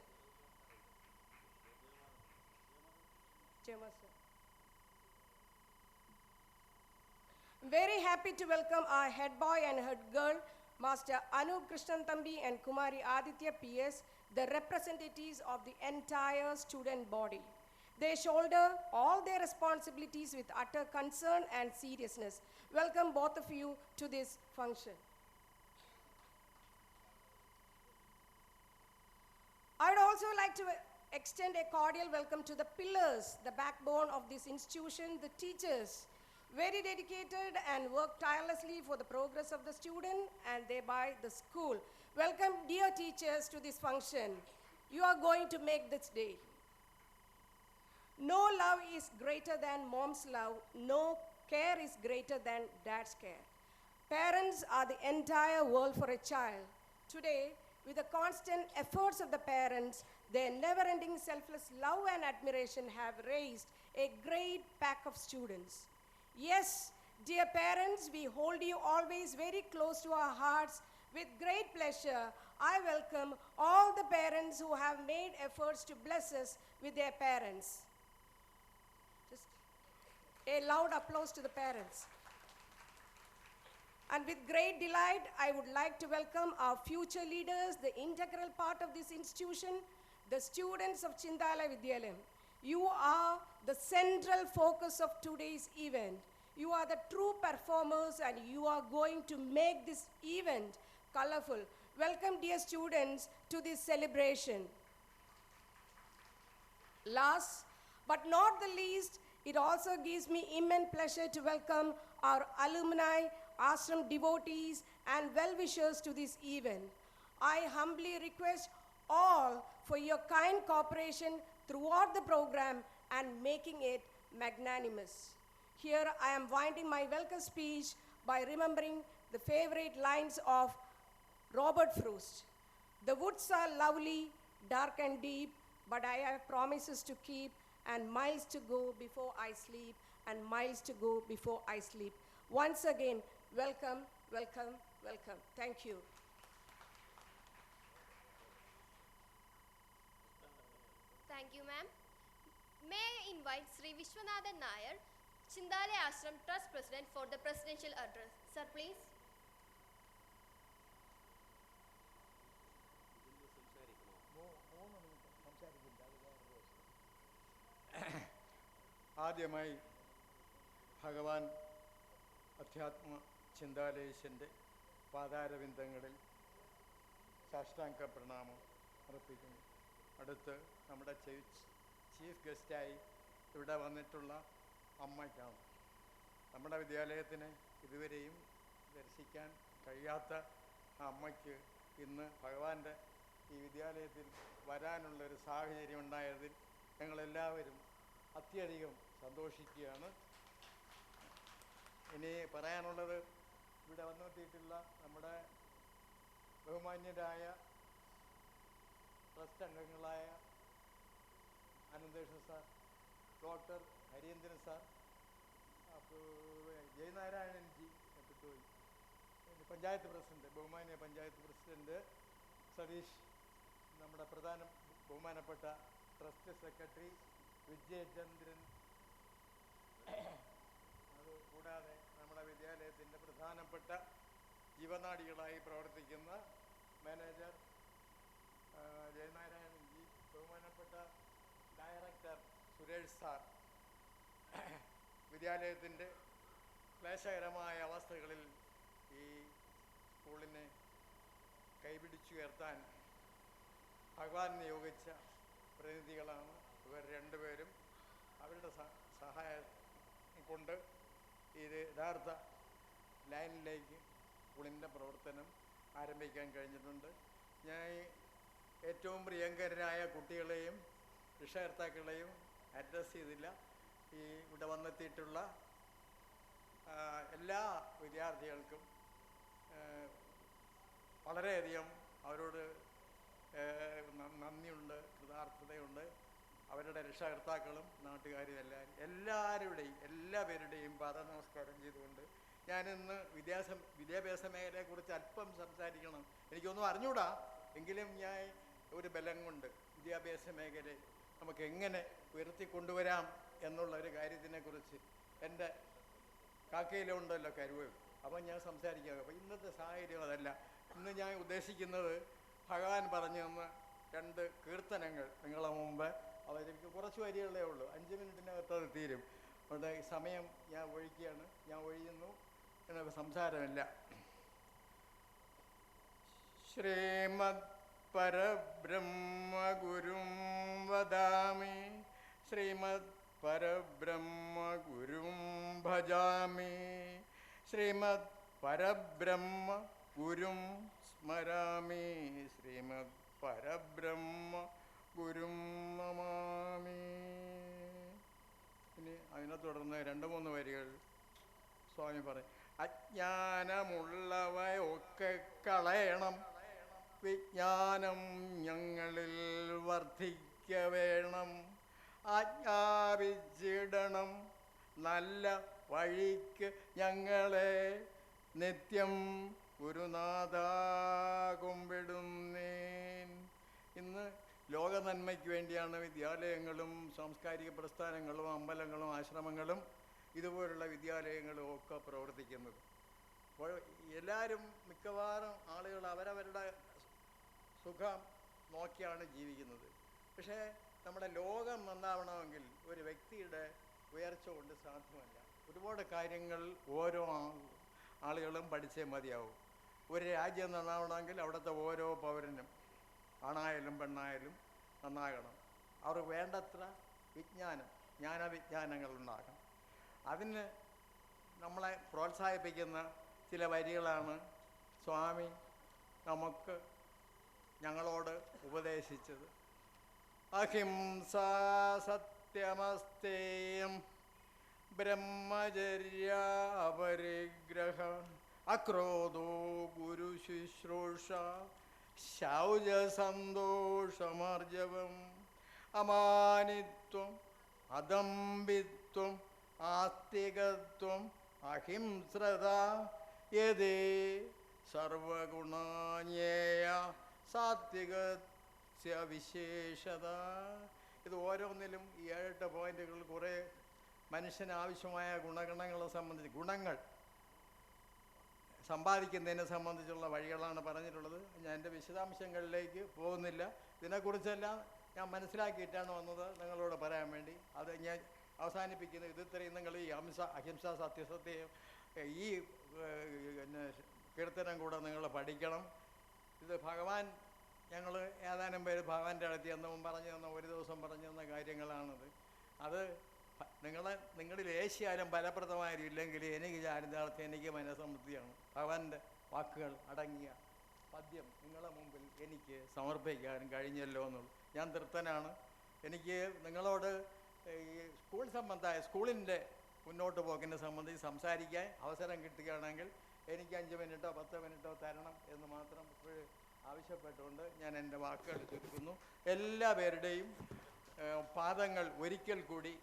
Very happy to welcome our head boy and head girl, Master Anu Krishnan Thambi and Kumari Aditya PS, the representatives of the entire student body. They shoulder all their responsibilities with utter concern and seriousness. Welcome both of you to this function. I would also like to extend a cordial welcome to the pillars, the backbone of this institution, the teachers, very dedicated and work tirelessly for the progress of the student and thereby the school. Welcome, dear teachers, to this function. You are going to make this day. No love is greater than mom's love. No care is greater than dad's care. Parents are the entire world for a child. Today, with the constant efforts of the parents, their never-ending selfless love and admiration have raised a great pack of students. Yes, dear parents, we hold you always very close to our hearts. With great pleasure, I welcome all the parents who have made efforts to bless us with their parents. Just a loud applause to the parents. And with great delight, I would like to welcome our future leaders, the integral part of this institution, the students of Chindala Vidyalayam. You are the central focus of today's event. You are the true performers and you are going to make this event colorful. Welcome, dear students, to this celebration. Last but not the least, it also gives me immense pleasure to welcome our alumni, ashram devotees, and well-wishers to this event. I humbly request all for your kind cooperation throughout the program and making it magnanimous. Here I am winding my welcome speech by remembering the favorite lines of Robert Frost. The woods are lovely, dark and deep, but I have promises to keep and miles to go before I sleep, and miles to go before I sleep. Once again, welcome, welcome, welcome. Thank you. Thank you, ma'am. May I invite Sri Vishwanathan Nair, Chindale Ashram Trust President, for the presidential address. Sir, please. ആദ്യമായി ഭഗവാൻ അധ്യാത്മ ചിന്താലേശൻ്റെ പാതാരവിന്ദങ്ങളിൽ സാഷ്ടാംഗ പ്രണാമം അർപ്പിക്കുന്നു. അടുത്ത് നമ്മുടെ chief ഗസ്റ്റായി ഇവിടെ വന്നിട്ടുള്ള അമ്മയ്ക്കാണ്. നമ്മുടെ വിദ്യാലയത്തിന് ഇതുവരെയും ദർശിക്കാൻ കഴിയാത്ത ആ അമ്മയ്ക്ക് ഇന്ന് ഭഗവാന്റെ ഈ വിദ്യാലയത്തിൽ വരാനുള്ളൊരു സാഹചര്യം ഉണ്ടായതിൽ ഞങ്ങളെല്ലാവരും അത്യധികം സന്തോഷിക്കുകയാണ്. ഇനി പറയാനുള്ളത്, ഇവിടെ വന്നെത്തിയിട്ടുള്ള നമ്മുടെ ബഹുമാന്യരായ ട്രസ്റ്റ് അംഗങ്ങളായ Ananthakrishnan sir, doctor Harindran sir, അപ്പോൾ ജയനാരായണൻ ജി എത്തിപ്പോയി, പഞ്ചായത്ത് പ്രസിഡന്റ്, ബഹുമാന്യ പഞ്ചായത്ത് പ്രസിഡന്റ് സതീഷ്, നമ്മുടെ ബഹുമാനപ്പെട്ട ട്രസ്റ്റ് സെക്രട്ടറി വിജയചന്ദ്രൻ, അതുകൂടാതെ നമ്മുടെ വിദ്യാലയത്തിൻ്റെ പ്രധാനപ്പെട്ട ജീവനാഡികളായി പ്രവർത്തിക്കുന്ന മാനേജർ ജയനാരായണൻ ജി, ബഹുമാനപ്പെട്ട ഡയറക്ടർ സുരേഷ് സാർ, വിദ്യാലയത്തിൻ്റെ ക്ലേശകരമായ അവസ്ഥകളിൽ ഈ സ്കൂളിനെ കൈപിടിച്ചുയർത്താൻ ഭഗവാൻ നിയോഗിച്ച പ്രതിനിധികളാണ് ഇവർ രണ്ടുപേരും. അവരുടെ സഹായം കൊണ്ട് ഇത് യഥാർത്ഥ ലൈനിലേക്ക് സ്കൂളിൻ്റെ പ്രവർത്തനം ആരംഭിക്കാൻ കഴിഞ്ഞിട്ടുണ്ട്. ഞാൻ ഏറ്റവും പ്രിയങ്കരായ കുട്ടികളെയും രക്ഷകർത്താക്കളെയും അഡ്രസ്സ് ചെയ്തില്ല. ഈ ഇവിടെ വന്നെത്തിയിട്ടുള്ള എല്ലാ വിദ്യാർത്ഥികൾക്കും വളരെയധികം അവരോട് നന്ദിയുണ്ട്, കൃതാർത്ഥതയുണ്ട്. അവരുടെ രക്ഷകർത്താക്കളും നാട്ടുകാരും എല്ലാവരുടെയും പാദനമസ്കാരം ചെയ്തുകൊണ്ട് ഞാനിന്ന് വിദ്യാഭ്യാസ മേഖലയെക്കുറിച്ച് അല്പം സംസാരിക്കണം. എനിക്കൊന്നും അറിഞ്ഞൂടാ, എങ്കിലും ഞാൻ ഒരു ബലം കൊണ്ട് വിദ്യാഭ്യാസ മേഖലയെ നമുക്ക് എങ്ങനെ ഉയർത്തിക്കൊണ്ടുവരാം എന്നുള്ള ഒരു കാര്യത്തിനെക്കുറിച്ച് എൻ്റെ കാക്കയിലുണ്ടല്ലോ കരുവ്, അപ്പം ഞാൻ സംസാരിക്കുക. അപ്പം ഇന്നത്തെ സാഹചര്യം അതല്ല. ഇന്ന് ഞാൻ ഉദ്ദേശിക്കുന്നത് ഭഗവാൻ പറഞ്ഞു തന്ന 2 കീർത്തനങ്ങൾ നിങ്ങളെ മുമ്പ് അവതരിപ്പിക്കും. കുറച്ച് വരികളേ ഉള്ളൂ, 5 മിനിറ്റിനകത്ത് അത് തീരും. അതുകൊണ്ട് സമയം ഞാൻ ഒഴിക്കുകയാണ്, ഞാൻ ഒഴിയുന്നു, എന്നൊക്കെ സംസാരമില്ല. ശ്രീമദ് പരബ്രഹ്മഗുരും വദാമി, ശ്രീമദ് പരബ്രഹ്മഗുരും ഭജാമി, ശ്രീമദ് പരബ്രഹ്മ ഗുരും സ്മരാമി, ശ്രീമദ് പരബ്രഹ്മ ഗുരും നമാമി. ഇനി അതിനെ തുടർന്ന് 2-3 വരികൾ സ്വാമി പറയും. അജ്ഞാനമുള്ളവയൊക്കെ കളയണം, വിജ്ഞാനം ഞങ്ങളിൽ വർദ്ധിക്ക വേണം, ആജ്ഞാപിച്ചിടണം നല്ല വഴിക്ക് ഞങ്ങളെ, നിത്യം ഗുരുനാഥ കുമ്പിടുന്നേൻ. ഇന്ന് ലോക നന്മയ്ക്ക് വേണ്ടിയാണ് വിദ്യാലയങ്ങളും സാംസ്കാരിക പ്രസ്ഥാനങ്ങളും അമ്പലങ്ങളും ആശ്രമങ്ങളും ഇതുപോലുള്ള വിദ്യാലയങ്ങളും ഒക്കെ പ്രവർത്തിക്കുന്നത്. അപ്പോൾ എല്ലാവരും മിക്കവാറും ആളുകൾ അവരവരുടെ സുഖം നോക്കിയാണ് ജീവിക്കുന്നത്. പക്ഷേ നമ്മുടെ ലോകം നന്നാവണമെങ്കിൽ ഒരു വ്യക്തിയുടെ ഉയർച്ച കൊണ്ട് സാധ്യമല്ല. ഒരുപാട് കാര്യങ്ങൾ ഓരോ ആളുകളും പഠിച്ചേ മതിയാവും. ഒരു രാജ്യം നന്നാവണമെങ്കിൽ അവിടുത്തെ ഓരോ പൗരനും ആണായാലും പെണ്ണായാലും നന്നാകണം. അവർക്ക് വേണ്ടത്ര ജ്ഞാനവിജ്ഞാനങ്ങൾ ഉണ്ടാകണം. അതിന് നമ്മളെ പ്രോത്സാഹിപ്പിക്കുന്ന ചില വരികളാണ് സ്വാമി ഞങ്ങളോട് ഉപദേശിച്ചത്. അഹിംസ സത്യമസ്തേയം ബ്രഹ്മചര്യ പരിഗ്രഹ അക്രോധോ ഗുരുശുശ്രൂഷ ശൗചസന്തോഷമാർജവം അമാനിത്വം അദംഭിത്വം ആസ്തികത്വം അഹിംസ്രത യതേ സർവഗുണാന്യേയ സാത്വികസ്യ വിശേഷത. ഇത് ഓരോന്നിലും ഈ 7-8 പോയിന്റുകൾ കുറേ മനുഷ്യന് ആവശ്യമായ ഗുണഗണങ്ങളെ സംബന്ധിച്ച് ഗുണങ്ങൾ സമ്പാദിക്കുന്നതിനെ സംബന്ധിച്ചുള്ള വഴികളാണ് പറഞ്ഞിട്ടുള്ളത്. ഞാൻ എൻ്റെ വിശദാംശങ്ങളിലേക്ക് പോകുന്നില്ല. ഇതിനെക്കുറിച്ചെല്ലാം ഞാൻ മനസ്സിലാക്കിയിട്ടാണ് വന്നത് നിങ്ങളോട് പറയാൻ വേണ്ടി. അത് ഞാൻ അവസാനിപ്പിക്കുന്നത് ഇത്രയും നിങ്ങൾ ഈ അഹിംസ സത്യസത്യം ഈ കീർത്തനം കൂടെ നിങ്ങൾ പഠിക്കണം. ഇത് ഭഗവാൻ ഞങ്ങൾ ഏതാനും പേര് ഭഗവാന്റെ അടുത്ത് എന്നും പറഞ്ഞു തന്ന ഒരു ദിവസം പറഞ്ഞു തന്ന കാര്യങ്ങളാണത്. അത് നിങ്ങളിൽ ഏഷ്യാലും ഫലപ്രദമായാലും ഇല്ലെങ്കിൽ എനിക്ക് ചാരിതാർത്ഥം, എനിക്ക് മനസ്സമൃദ്ധിയാണ്. ഭഗവാന്റെ വാക്കുകൾ അടങ്ങിയ പദ്യം നിങ്ങളുടെ മുമ്പിൽ എനിക്ക് സമർപ്പിക്കാൻ കഴിഞ്ഞല്ലോ എന്നുള്ളൂ. ഞാൻ തൃപ്തനാണ്. എനിക്ക് നിങ്ങളോട് ഈ സ്കൂളിൻ്റെ മുന്നോട്ട് പോക്കിനെ സംബന്ധിച്ച് സംസാരിക്കാൻ അവസരം കിട്ടുകയാണെങ്കിൽ എനിക്ക് 5 മിനിറ്റോ 10 മിനിറ്റോ തരണം എന്ന് മാത്രം ആവശ്യപ്പെട്ടുകൊണ്ട് ഞാൻ എൻ്റെ വാക്കുകൾ ചുരുക്കുന്നു. എല്ലാ പേരുടെയും പാദങ്ങൾ ഒരിക്കൽ കൂടി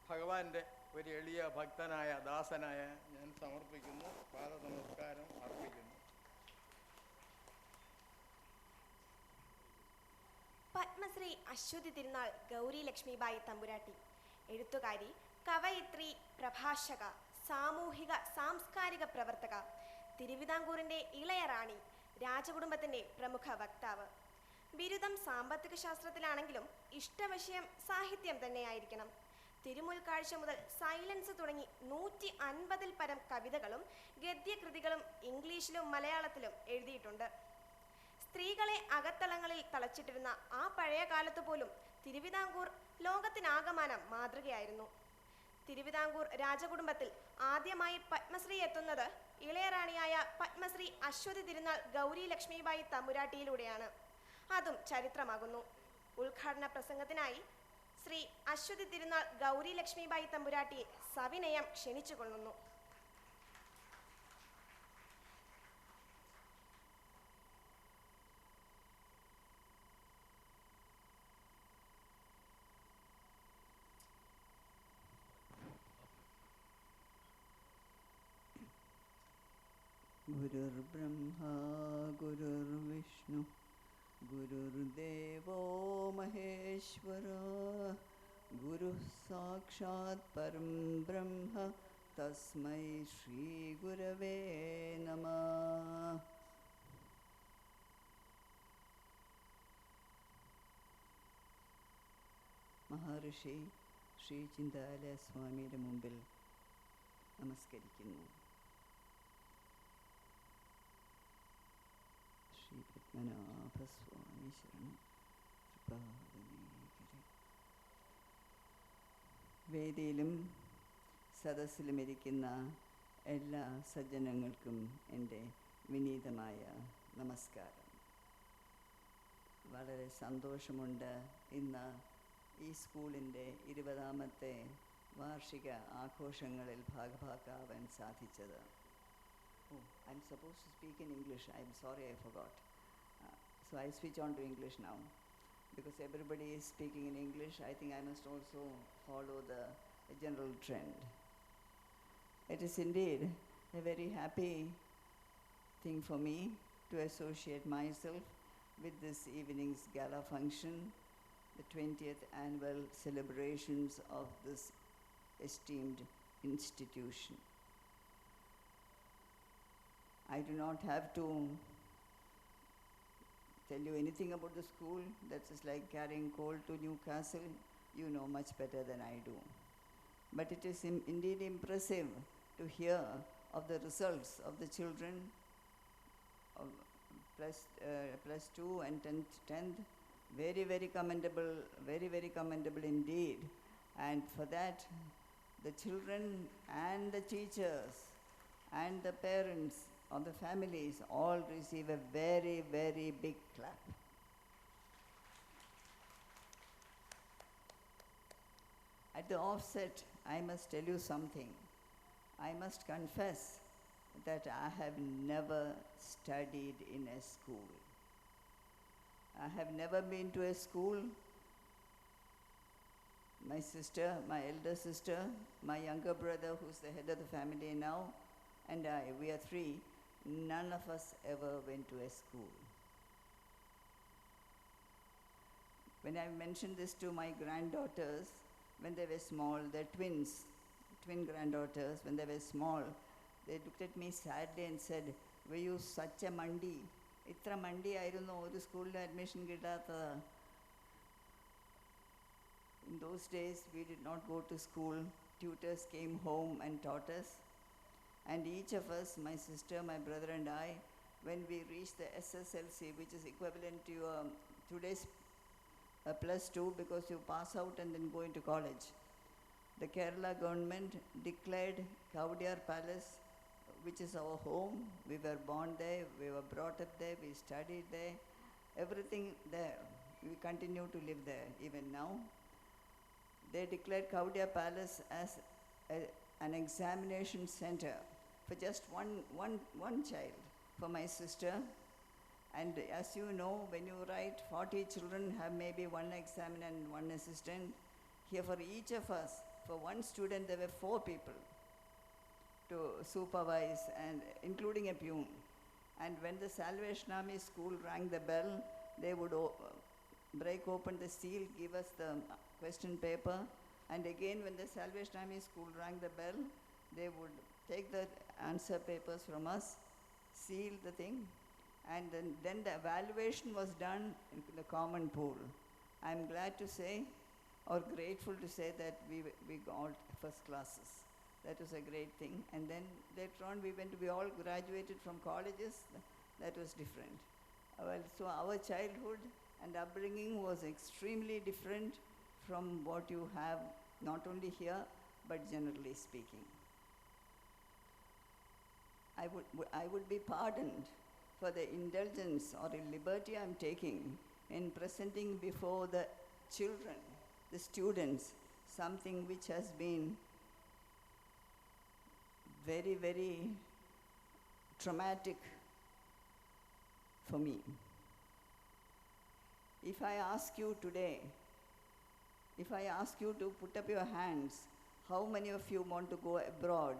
ഭഗവാന്റെ ഒരു എളിയ ഭക്തനായ ദാസനായ ഞാൻ സമർപ്പിക്കുന്നു. പാദ നമസ്കാരം അർപ്പിക്കുന്നു. പത്മശ്രീ അശ്വതി തിരുനാൾ ഗൗരി ലക്ഷ്മിബായി തമ്പുരാട്ടി, എഴുത്തുകാരി, കവയിത്രി, പ്രഭാഷക, സാമൂഹിക സാംസ്കാരിക പ്രവർത്തക, തിരുവിതാംകൂറിൻ്റെ ഇളയ റാണി, രാജകുടുംബത്തിൻ്റെ പ്രമുഖ വക്താവ്. ബിരുദം സാമ്പത്തിക ശാസ്ത്രത്തിലാണെങ്കിലും ഇഷ്ടവിഷയം സാഹിത്യം തന്നെയായിരിക്കണം. തിരുമുൽക്കാഴ്ച മുതൽ സൈലൻസ് തുടങ്ങി 150-ൽ പരം കവിതകളും ഗദ്യകൃതികളും ഇംഗ്ലീഷിലും മലയാളത്തിലും എഴുതിയിട്ടുണ്ട്. സ്ത്രീകളെ അകത്തളങ്ങളിൽ തളച്ചിട്ടിരുന്ന ആ പഴയ കാലത്ത് പോലും തിരുവിതാംകൂർ ലോകത്തിനാകമാനം മാതൃകയായിരുന്നു. തിരുവിതാംകൂർ രാജകുടുംബത്തിൽ ആദ്യമായി പത്മശ്രീ എത്തുന്നത് ഇളയറാണിയായ പത്മശ്രീ അശ്വതി തിരുനാൾ ഗൗരി ലക്ഷ്മിബായി തമ്പുരാട്ടിയിലൂടെയാണ്. അതും ചരിത്രമാകുന്നു. ഉദ്ഘാടന പ്രസംഗത്തിനായി ശ്രീ അശ്വതി തിരുനാൾ ഗൗരി ലക്ഷ്മിബായി തമ്പുരാട്ടിയെ സവിനയം ക്ഷണിച്ചുകൊള്ളുന്നു. ഗുരുർബ്രഹ്മാ ഗുരുർവിഷ്ണു ഗുരുർദേവോ മഹേശ്വര ഗുരുഃ സാക്ഷാത് പരം ബ്രഹ്മ തസ്മൈ ശ്രീ ഗുരവേ നമഃ. മഹർഷി ശ്രീ ചിന്താലയ സ്വാമിയുടെ മുമ്പിൽ നമസ്കരിക്കുന്നു. ശ്രീ പത്മനാഭസ്വാമി ശരണം കൃപാവനീകരി. വേദിയിലും സദസ്സിലുമിരിക്കുന്ന എല്ലാ സജ്ജനങ്ങൾക്കും എൻ്റെ വിനീതമായ നമസ്കാരം. വളരെ സന്തോഷമുണ്ട് ഇന്ന് ഈ സ്കൂളിൻ്റെ 20ാമത്തെ വാർഷിക ആഘോഷങ്ങളിൽ ഭാഗഭാക്കാവാൻ സാധിച്ചത്. I'm supposed to speak in English. I'm sorry, I forgot. So I switch on to English now. Because everybody is speaking in English, I think I must also follow the general trend. It is indeed a very happy thing for me to associate myself with this evening's gala function, the 20th annual celebrations of this esteemed institution. I do not have to tell you anything about the school. That is like carrying coal to Newcastle. You know much better than I do. But it is indeed impressive to hear of the results of the children of plus 2 and 10th. Very, very commendable indeed. And for that, the children and the teachers and the parents of the families all receive a very, very big clap. At the offset, I must tell you something. I must confess that I have never studied in a school. I have never been to a school. My sister, my elder sister, my younger brother, who's the head of the family now, and I, we are three. None of us ever went to a school. When I mentioned this to my granddaughters, when they were small, they're twins, twin granddaughters, when they were small, they looked at me sadly and said, "Were you such a mandi? Itra mandi aayirunno oru school admission kittatha." In those days, we did not go to school. Tutors came home and taught us. And each of us, my sister, my brother and I, when we reached the SSLC, which is equivalent to today's plus 2 because you pass out and then go into college, the Kerala government declared Kavadiyar Palace, which is our home. We were born there, we were brought up there, we studied there, everything there. We continue to live there even now. They declared Kavadiyar Palace as an examination center for just one child, for my sister. And as you know, when you write 40 children have maybe one examiner and one assistant. Here for each of us, for one student, there were 4 people to supervise, and including a peon. And when the Salvation Army school rang the bell, they would break open the seal, give us the question paper, and again when the Salvation Army school rang the bell, they would take the answer papers from us, seal the thing, and then the evaluation was done in the common pool. I'm glad to say, or grateful to say, that we got first classes. That was a great thing. And then later on we all graduated from colleges. That was different. Well, so our childhood and upbringing was extremely different from what you have not only here, but generally speaking. I would be pardoned for the indulgence or a liberty I'm taking in presenting before the children, the students, something which has been very, very traumatic for me. If I ask you today, if I ask you to put up your hands, how many of you want to go abroad,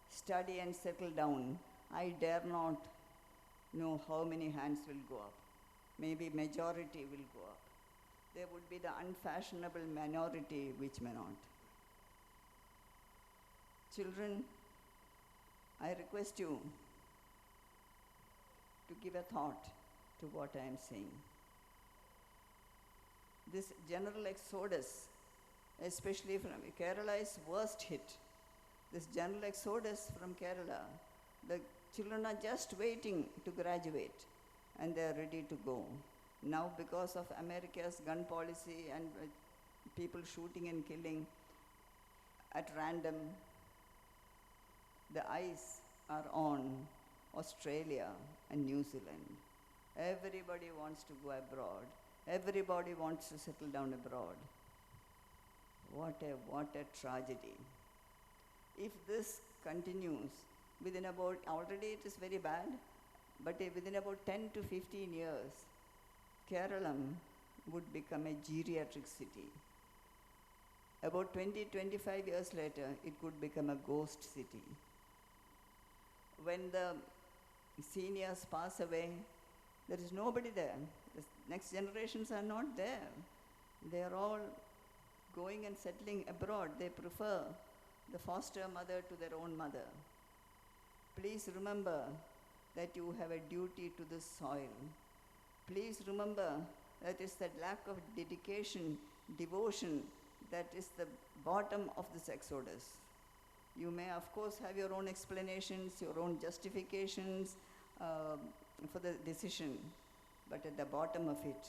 study and settle down? I dare not know how many hands will go up. Maybe majority will go up. There would be the unfashionable minority which may not. Children, I request you to give a thought to what I am saying. This general exodus, especially from Kerala, is worst hit. This general exodus from Kerala, the children are just waiting to graduate and they are ready to go. Now because of America's gun policy and people shooting and killing at random, the eyes are on Australia and New Zealand. Everybody wants to go abroad. Everybody wants to settle down abroad. What a tragedy. If this continues, within about, already it is very bad, but within about 10 to 15 years, Kerala would become a geriatric city. About 20-25 years later, it could become a ghost city. When the seniors pass away, there is nobody there. The next generations are not there. They are all going and settling abroad. They prefer the foster mother to their own mother. Please remember that you have a duty to this soil. Please remember that is that lack of dedication, devotion, that is the bottom of this exodus. You may, of course, have your own explanations, your own justifications for the decision, but at the bottom of it,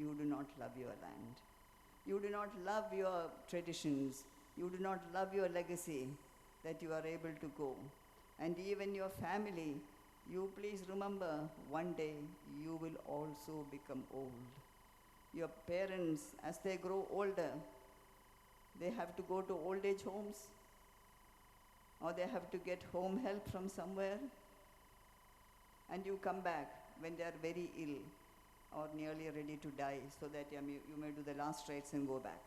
you do not love your land. You do not love your traditions. You do not love your legacy that you are able to go. And even your family, you please remember, one day you will also become old. Your parents, as they grow older, they have to go to old age homes, or they have to get home help from somewhere, and you come back when they are very ill or nearly ready to die, so that you may do the last rites and go back.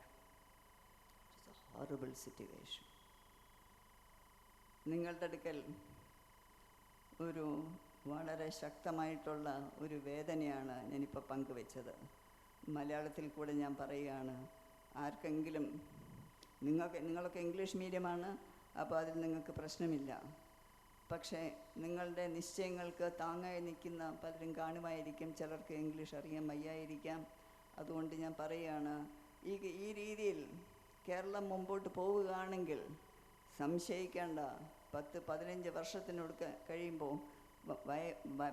It's a horrible situation. നിങ്ങളുടെ അടുക്കൽ ഒരു വളരെ ശക്തമായിട്ടുള്ള ഒരു വേദനയാണ് ഞാനിപ്പോൾ പങ്കുവെച്ചത്. മലയാളത്തിൽ കൂടെ ഞാൻ പറയുകയാണ്. ആർക്കെങ്കിലും നിങ്ങളൊക്കെ ഇംഗ്ലീഷ് മീഡിയമാണ്, അപ്പോൾ അതിൽ നിങ്ങൾക്ക് പ്രശ്നമില്ല. പക്ഷേ നിങ്ങളുടെ നിശ്ചയങ്ങൾക്ക് താങ്ങായി നിൽക്കുന്ന പലരും കാണുമായിരിക്കും. ചിലർക്ക് ഇംഗ്ലീഷ് അറിയാൻ വയ്യായിരിക്കാം. അതുകൊണ്ട് ഞാൻ പറയുകയാണ്, ഈ രീതിയിൽ കേരളം മുമ്പോട്ട് പോവുകയാണെങ്കിൽ സംശയിക്കേണ്ട, 10-15 വർഷത്തിനൊടുക്ക് കഴിയുമ്പോൾ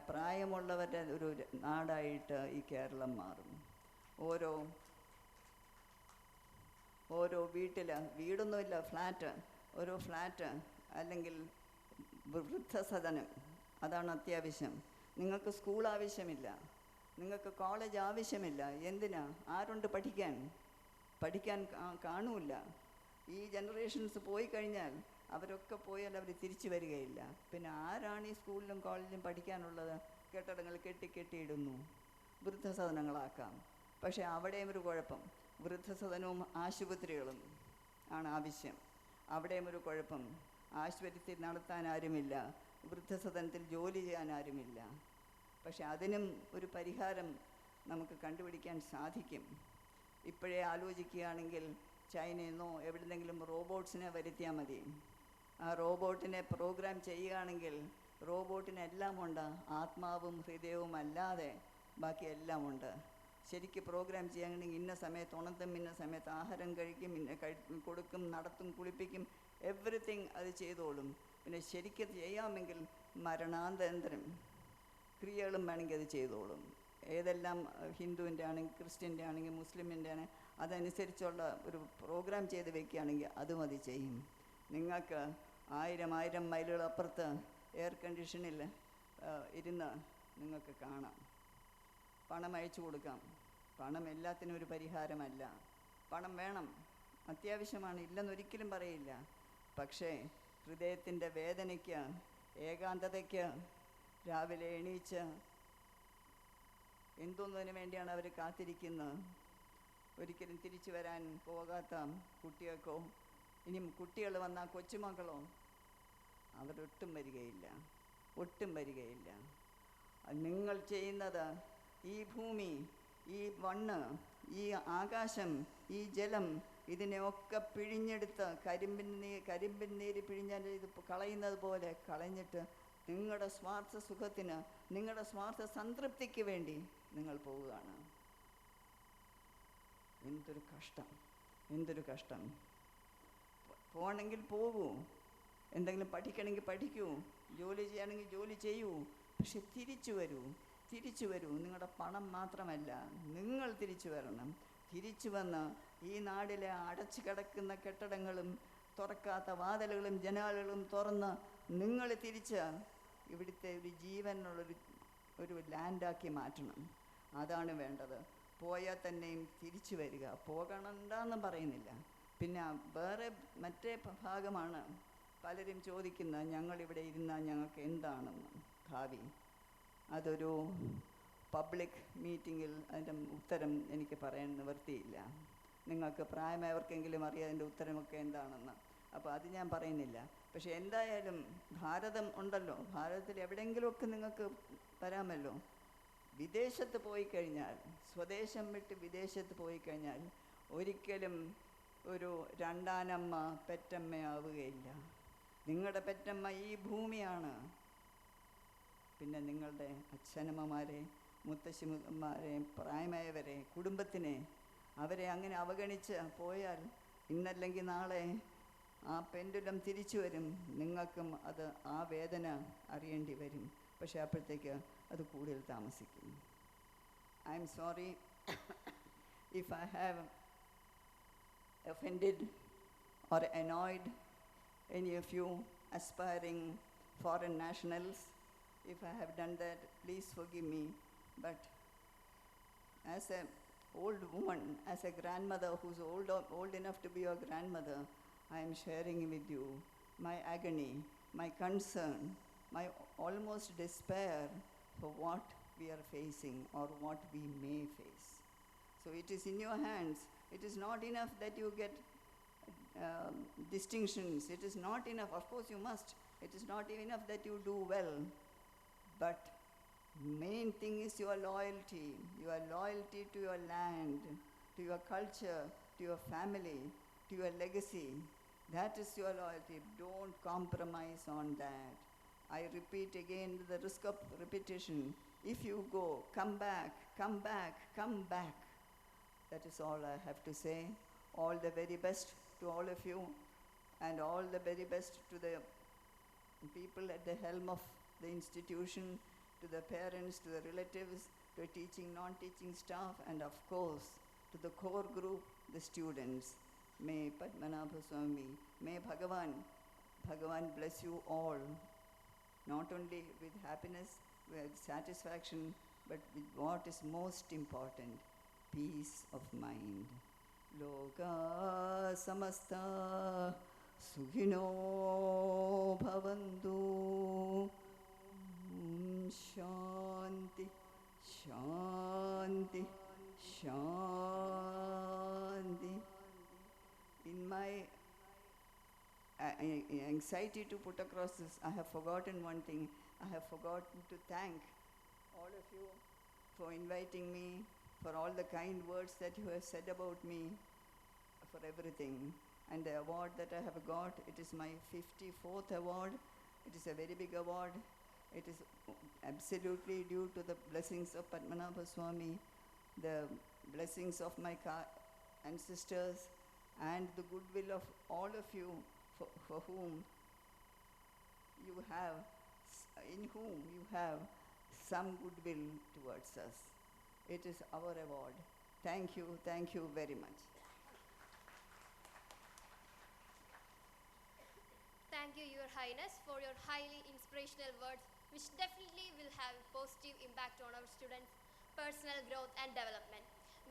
പ്രായമുള്ളവരുടെ ഒരു നാടായിട്ട് ഈ കേരളം മാറും. ഓരോ വീടൊന്നുമില്ല, ഫ്ലാറ്റ്, ഓരോ ഫ്ലാറ്റ് അല്ലെങ്കിൽ വൃദ്ധസദനം, അതാണ് അത്യാവശ്യം. നിങ്ങൾക്ക് സ്കൂൾ ആവശ്യമില്ല, നിങ്ങൾക്ക് കോളേജ് ആവശ്യമില്ല. എന്തിനാ? ആരുണ്ട് പഠിക്കാൻ കാണൂല. ഈ ജനറേഷൻസ് പോയി കഴിഞ്ഞാൽ അവരൊക്കെ പോയാൽ അവർ തിരിച്ചു വരികയില്ല. പിന്നെ ആരാണ് ഈ സ്കൂളിലും കോളേജിലും പഠിക്കാനുള്ളത്? കെട്ടിടങ്ങൾ കെട്ടിയിടുന്നു, വൃദ്ധസദനങ്ങളാക്കാം. പക്ഷേ അവിടെയും ഒരു കുഴപ്പം, വൃദ്ധസദനവും ആശുപത്രികളും ആണ് ആവശ്യം. അവിടെയും ഒരു കുഴപ്പം, ആശുപത്രിയിൽ നടത്താൻ ആരുമില്ല, വൃദ്ധസദനത്തിൽ ജോലി ചെയ്യാൻ ആരുമില്ല. പക്ഷെ അതിനും ഒരു പരിഹാരം നമുക്ക് കണ്ടുപിടിക്കാൻ സാധിക്കും. ഇപ്പോഴേ ആലോചിക്കുകയാണെങ്കിൽ ചൈനയിൽ നിന്നോ എവിടെന്നെങ്കിലും റോബോട്ട്സിനെ വരുത്തിയാൽ മതി. ആ റോബോട്ടിനെ പ്രോഗ്രാം ചെയ്യുകയാണെങ്കിൽ റോബോട്ടിനെല്ലാം ഉണ്ട്, ആത്മാവും ഹൃദയവും അല്ലാതെ ബാക്കി എല്ലാം ഉണ്ട്. ശരിക്ക് പ്രോഗ്രാം ചെയ്യുകയാണെങ്കിൽ ഇന്ന സമയത്ത് ഉണർത്തും, ഇന്ന സമയത്ത് ആഹാരം കഴിക്കും, കൊടുക്കും, നടത്തും, കുളിപ്പിക്കും, എവറിത്തിങ് അത് ചെയ്തോളും. പിന്നെ ശരിക്കും ചെയ്യാമെങ്കിൽ മരണാന്തരം ക്രിയകളും വേണമെങ്കിൽ അത് ചെയ്തോളും. ഏതെല്ലാം ഹിന്ദുവിൻ്റെ ആണെങ്കിൽ, ക്രിസ്ത്യൻ്റെ ആണെങ്കിൽ, മുസ്ലിമിൻ്റെ ആണെങ്കിൽ അതനുസരിച്ചുള്ള ഒരു പ്രോഗ്രാം ചെയ്ത് വെക്കുകയാണെങ്കിൽ അതും അത് ചെയ്യും. നിങ്ങൾക്ക് 1000 മൈലുകൾ അപ്പുറത്ത് എയർ കണ്ടീഷനിൽ ഇരുന്ന് നിങ്ങൾക്ക് കാണാം. പണം അയച്ചു കൊടുക്കാം. പണം എല്ലാത്തിനും ഒരു പരിഹാരമല്ല. പണം വേണം, അത്യാവശ്യമാണ്, ഇല്ലെന്നൊരിക്കലും പറയില്ല. പക്ഷേ ഹൃദയത്തിൻ്റെ വേദനയ്ക്ക്, ഏകാന്തതയ്ക്ക് രാവിലെ എണീച്ച് എന്തോന്നതിന് വേണ്ടിയാണ് അവർ കാത്തിരിക്കുന്നത്. ഒരിക്കലും തിരിച്ചു വരാൻ പോകാത്ത കുട്ടികൾക്കോ, ഇനി കുട്ടികൾ വന്നാൽ കൊച്ചുമക്കളോ, അവരൊട്ടും വരികയില്ല, ഒട്ടും വരികയില്ല. നിങ്ങൾ ചെയ്യുന്നത് ഈ ഭൂമി, ഈ മണ്ണ്, ഈ ആകാശം, ഈ ജലം, ഇതിനെയൊക്കെ പിഴിഞ്ഞെടുത്ത് കരിമ്പിൻ നീര് പിഴിഞ്ഞാൽ ഇത് കളയുന്നത് പോലെ കളഞ്ഞിട്ട് നിങ്ങളുടെ സ്വാർത്ഥ സുഖത്തിന്, നിങ്ങളുടെ സ്വാർത്ഥ സംതൃപ്തിക്ക് വേണ്ടി നിങ്ങൾ പോവുകയാണ്. എന്തൊരു കഷ്ടം, എന്തൊരു കഷ്ടം. പോകണമെങ്കിൽ പോകൂ, എന്തെങ്കിലും പഠിക്കണമെങ്കിൽ പഠിക്കൂ, ജോലി ചെയ്യണമെങ്കിൽ ജോലി ചെയ്യൂ. പക്ഷെ തിരിച്ചു വരൂ. നിങ്ങളുടെ പണം മാത്രമല്ല, നിങ്ങൾ തിരിച്ചു വരണം. തിരിച്ചു വന്ന് ഈ നാടിലെ അടച്ചു കിടക്കുന്ന കെട്ടിടങ്ങളും തുറക്കാത്ത വാതിലുകളും ജനാലുകളും തുറന്ന് നിങ്ങൾ തിരിച്ച് ഇവിടുത്തെ ഒരു ജീവനുള്ളൊരു ലാൻഡാക്കി മാറ്റണം. അതാണ് വേണ്ടത്. പോയാൽ തന്നെയും തിരിച്ചു വരിക. പോകണമെന്ന് പറയുന്നില്ല. പിന്നെ വേറെ മറ്റേ ഭാഗമാണ് പലരും ചോദിക്കുന്നത്, ഞങ്ങളിവിടെ ഇരുന്നാൽ ഞങ്ങൾക്ക് എന്താണെന്ന് ഭാവി. അതൊരു പബ്ലിക് മീറ്റിങ്ങിൽ അതിൻ്റെ ഉത്തരം എനിക്ക് പറയാൻ നിവൃത്തിയില്ല. നിങ്ങൾക്ക് പ്രായമായവർക്കെങ്കിലും അറിയാം അതിൻ്റെ ഉത്തരമൊക്കെ എന്താണെന്ന്. അപ്പോൾ അത് ഞാൻ പറയുന്നില്ല. പക്ഷേ എന്തായാലും ഭാരതം ഉണ്ടല്ലോ, ഭാരതത്തിൽ എവിടെയെങ്കിലുമൊക്കെ നിങ്ങൾക്ക് വരാമല്ലോ. വിദേശത്ത് പോയി കഴിഞ്ഞാൽ, സ്വദേശം വിട്ട് വിദേശത്ത് പോയി കഴിഞ്ഞാൽ ഒരിക്കലും ഒരു രണ്ടാനമ്മ പെറ്റമ്മയാവുകയില്ല. നിങ്ങളുടെ പെറ്റമ്മ ഈ ഭൂമിയാണ്. പിന്നെ നിങ്ങളുടെ അച്ഛനമ്മമാരെ, മുത്തശ്ശിമാരെ, പ്രായമായവരെ, കുടുംബത്തിനെ, അവരെ അങ്ങനെ അവഗണിച്ച് പോയാൽ ഇന്നല്ലെങ്കിൽ നാളെ ആ പെൻഡുലം തിരിച്ചു വരും. നിങ്ങൾക്കും അത് ആ വേദന അറിയേണ്ടി വരും. പക്ഷേ അപ്പോഴത്തേക്ക് അത് കൂടുതൽ താമസിക്കും. I am sorry if I have offended or annoyed any of you aspiring foreign nationals. If I have done that, please forgive me. But as an old woman, as a grandmother who's old enough to be your grandmother, I am sharing with you my agony, my concern, my almost despair for what we are facing or what we may face. So it is in your hands. It is not enough that you get distinctions. It is not enough. Of course you must. It is not enough that you do well. But main thing is your loyalty to your land, to your culture, to your family, to your legacy. That is your loyalty. Don't compromise on that. I repeat again, at the risk of repetition, if you go, come back, come back, come back. That is all I have to say. All the very best to all of you, and all the very best to the people at the helm of the institution, to the parents, to the relatives, to the teaching, non-teaching staff, and of course to the core group, the students. May Padmanabha Swami, may Bhagavan bless you all, not only with happiness, with satisfaction, but with what is most important, peace of mind. Loka samasta sukhino bhavantu. Shanti, shanti, shanti. In my anxiety to put across this, I have forgotten one thing. I have forgotten to thank all of you for inviting me, for all the kind words that you have said about me, for everything. And the award that I have got, it is my 54th award. It is a very big award. It is absolutely due to the blessings of Padmanabha Swami, the blessings of my ancestors, and the goodwill of all of you for whom you have, in whom you have some goodwill towards us. It is our award. Thank you very much. Thank you, Your Highness, for your highly inspirational words, which definitely will have a positive impact on our students' personal growth and development.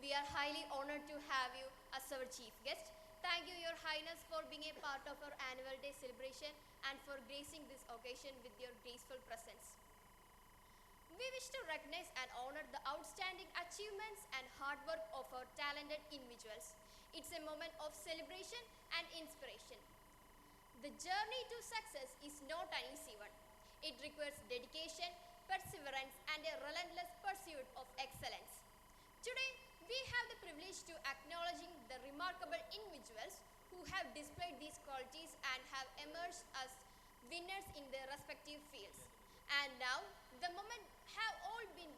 We are highly honored to have you as our chief guest. Thank you, Your Highness, for being a part of our annual day celebration and for gracing this occasion with your graceful presence. We wish to recognize and honor the outstanding achievements and hard work of our talented individuals. It's a moment of celebration and inspiration. The journey to success is not an easy one. It requires dedication, perseverance, and a relentless pursuit of excellence. Today, we have the privilege to acknowledging the remarkable individuals who have displayed these qualities and have emerged as winners in their respective fields. And now, the moment have all been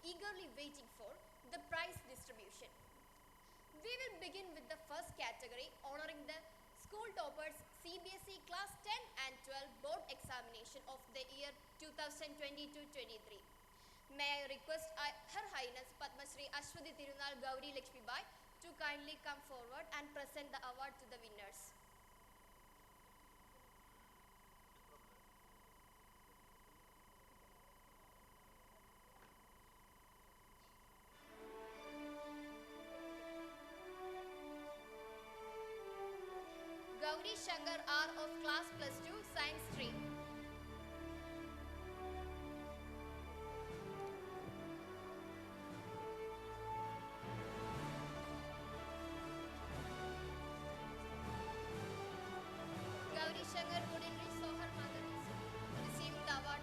eagerly waiting for, the prize distribution. We will begin with the first category, honoring the school toppers CBSE Class 10 and 12 board examination of the year 2022-23. May I request Her Highness Padma Shri Ashwati Tirunal Gauri Lakshmi Bai to kindly come forward and present the award to the winners. Gauri Shankar R of Class +2 Science Stream. Gauri Shankar Mudinri Sohar Mother received the award.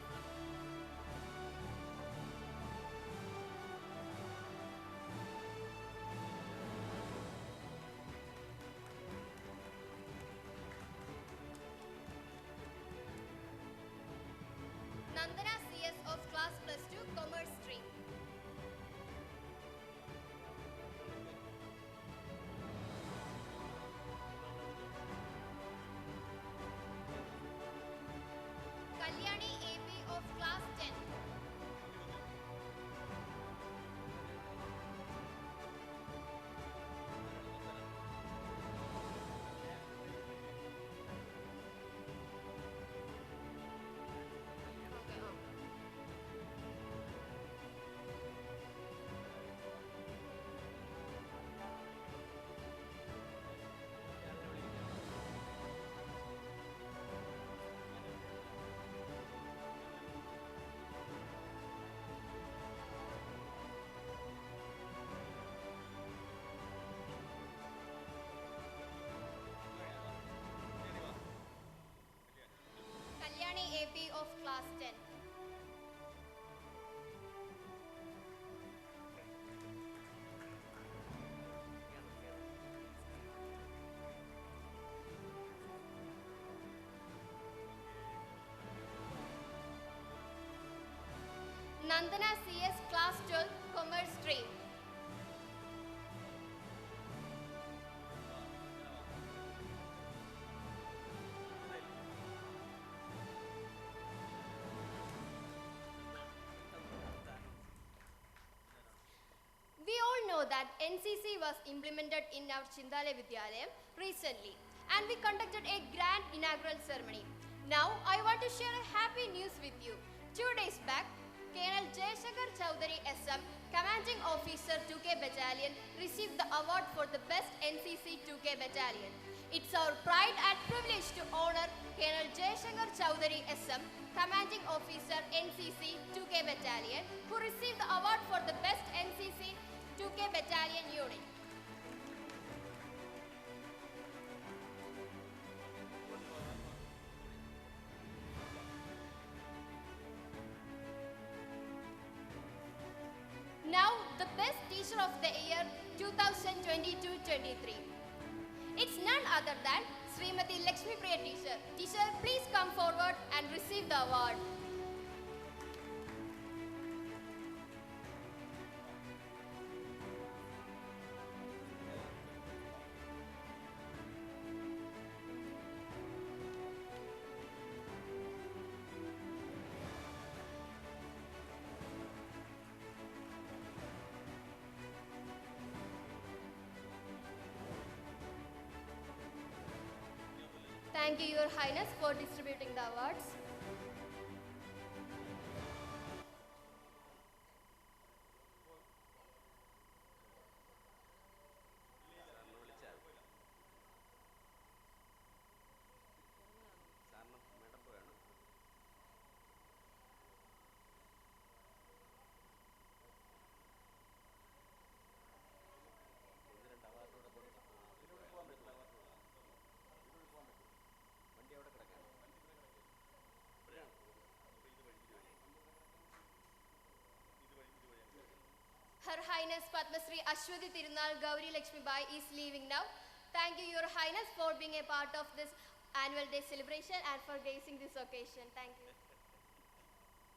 of Class 10. Nandana CS Class 12 Commerce Stream. We all know that NCC was implemented in our Chindale Vidyalayam recently, and we conducted a grand inaugural ceremony. Now, I want to share a happy news with you. 2 days back, Colonel Jayashankar Chowdhury SM, Commanding Officer 2K Battalion, received the award for the best NCC 2K Battalion. It's our pride and privilege to honor Colonel Jayashankar Chowdhury SM, Commanding Officer NCC 2K Battalion, who received the award for the best NCC 2K Battalion unit. Now, the best teacher of the year 2022-23. It's none other than Srimati Lakshmi Priya teacher. Teacher, please come forward and receive the award. Thank you, Your Highness, for distributing the awards. Her Highness Padma Shri Ashwati Tirunal Gauri Lakshmi Bai is leaving now. Thank you, Your Highness, for being a part of this annual day celebration and for gracing this occasion. Thank you.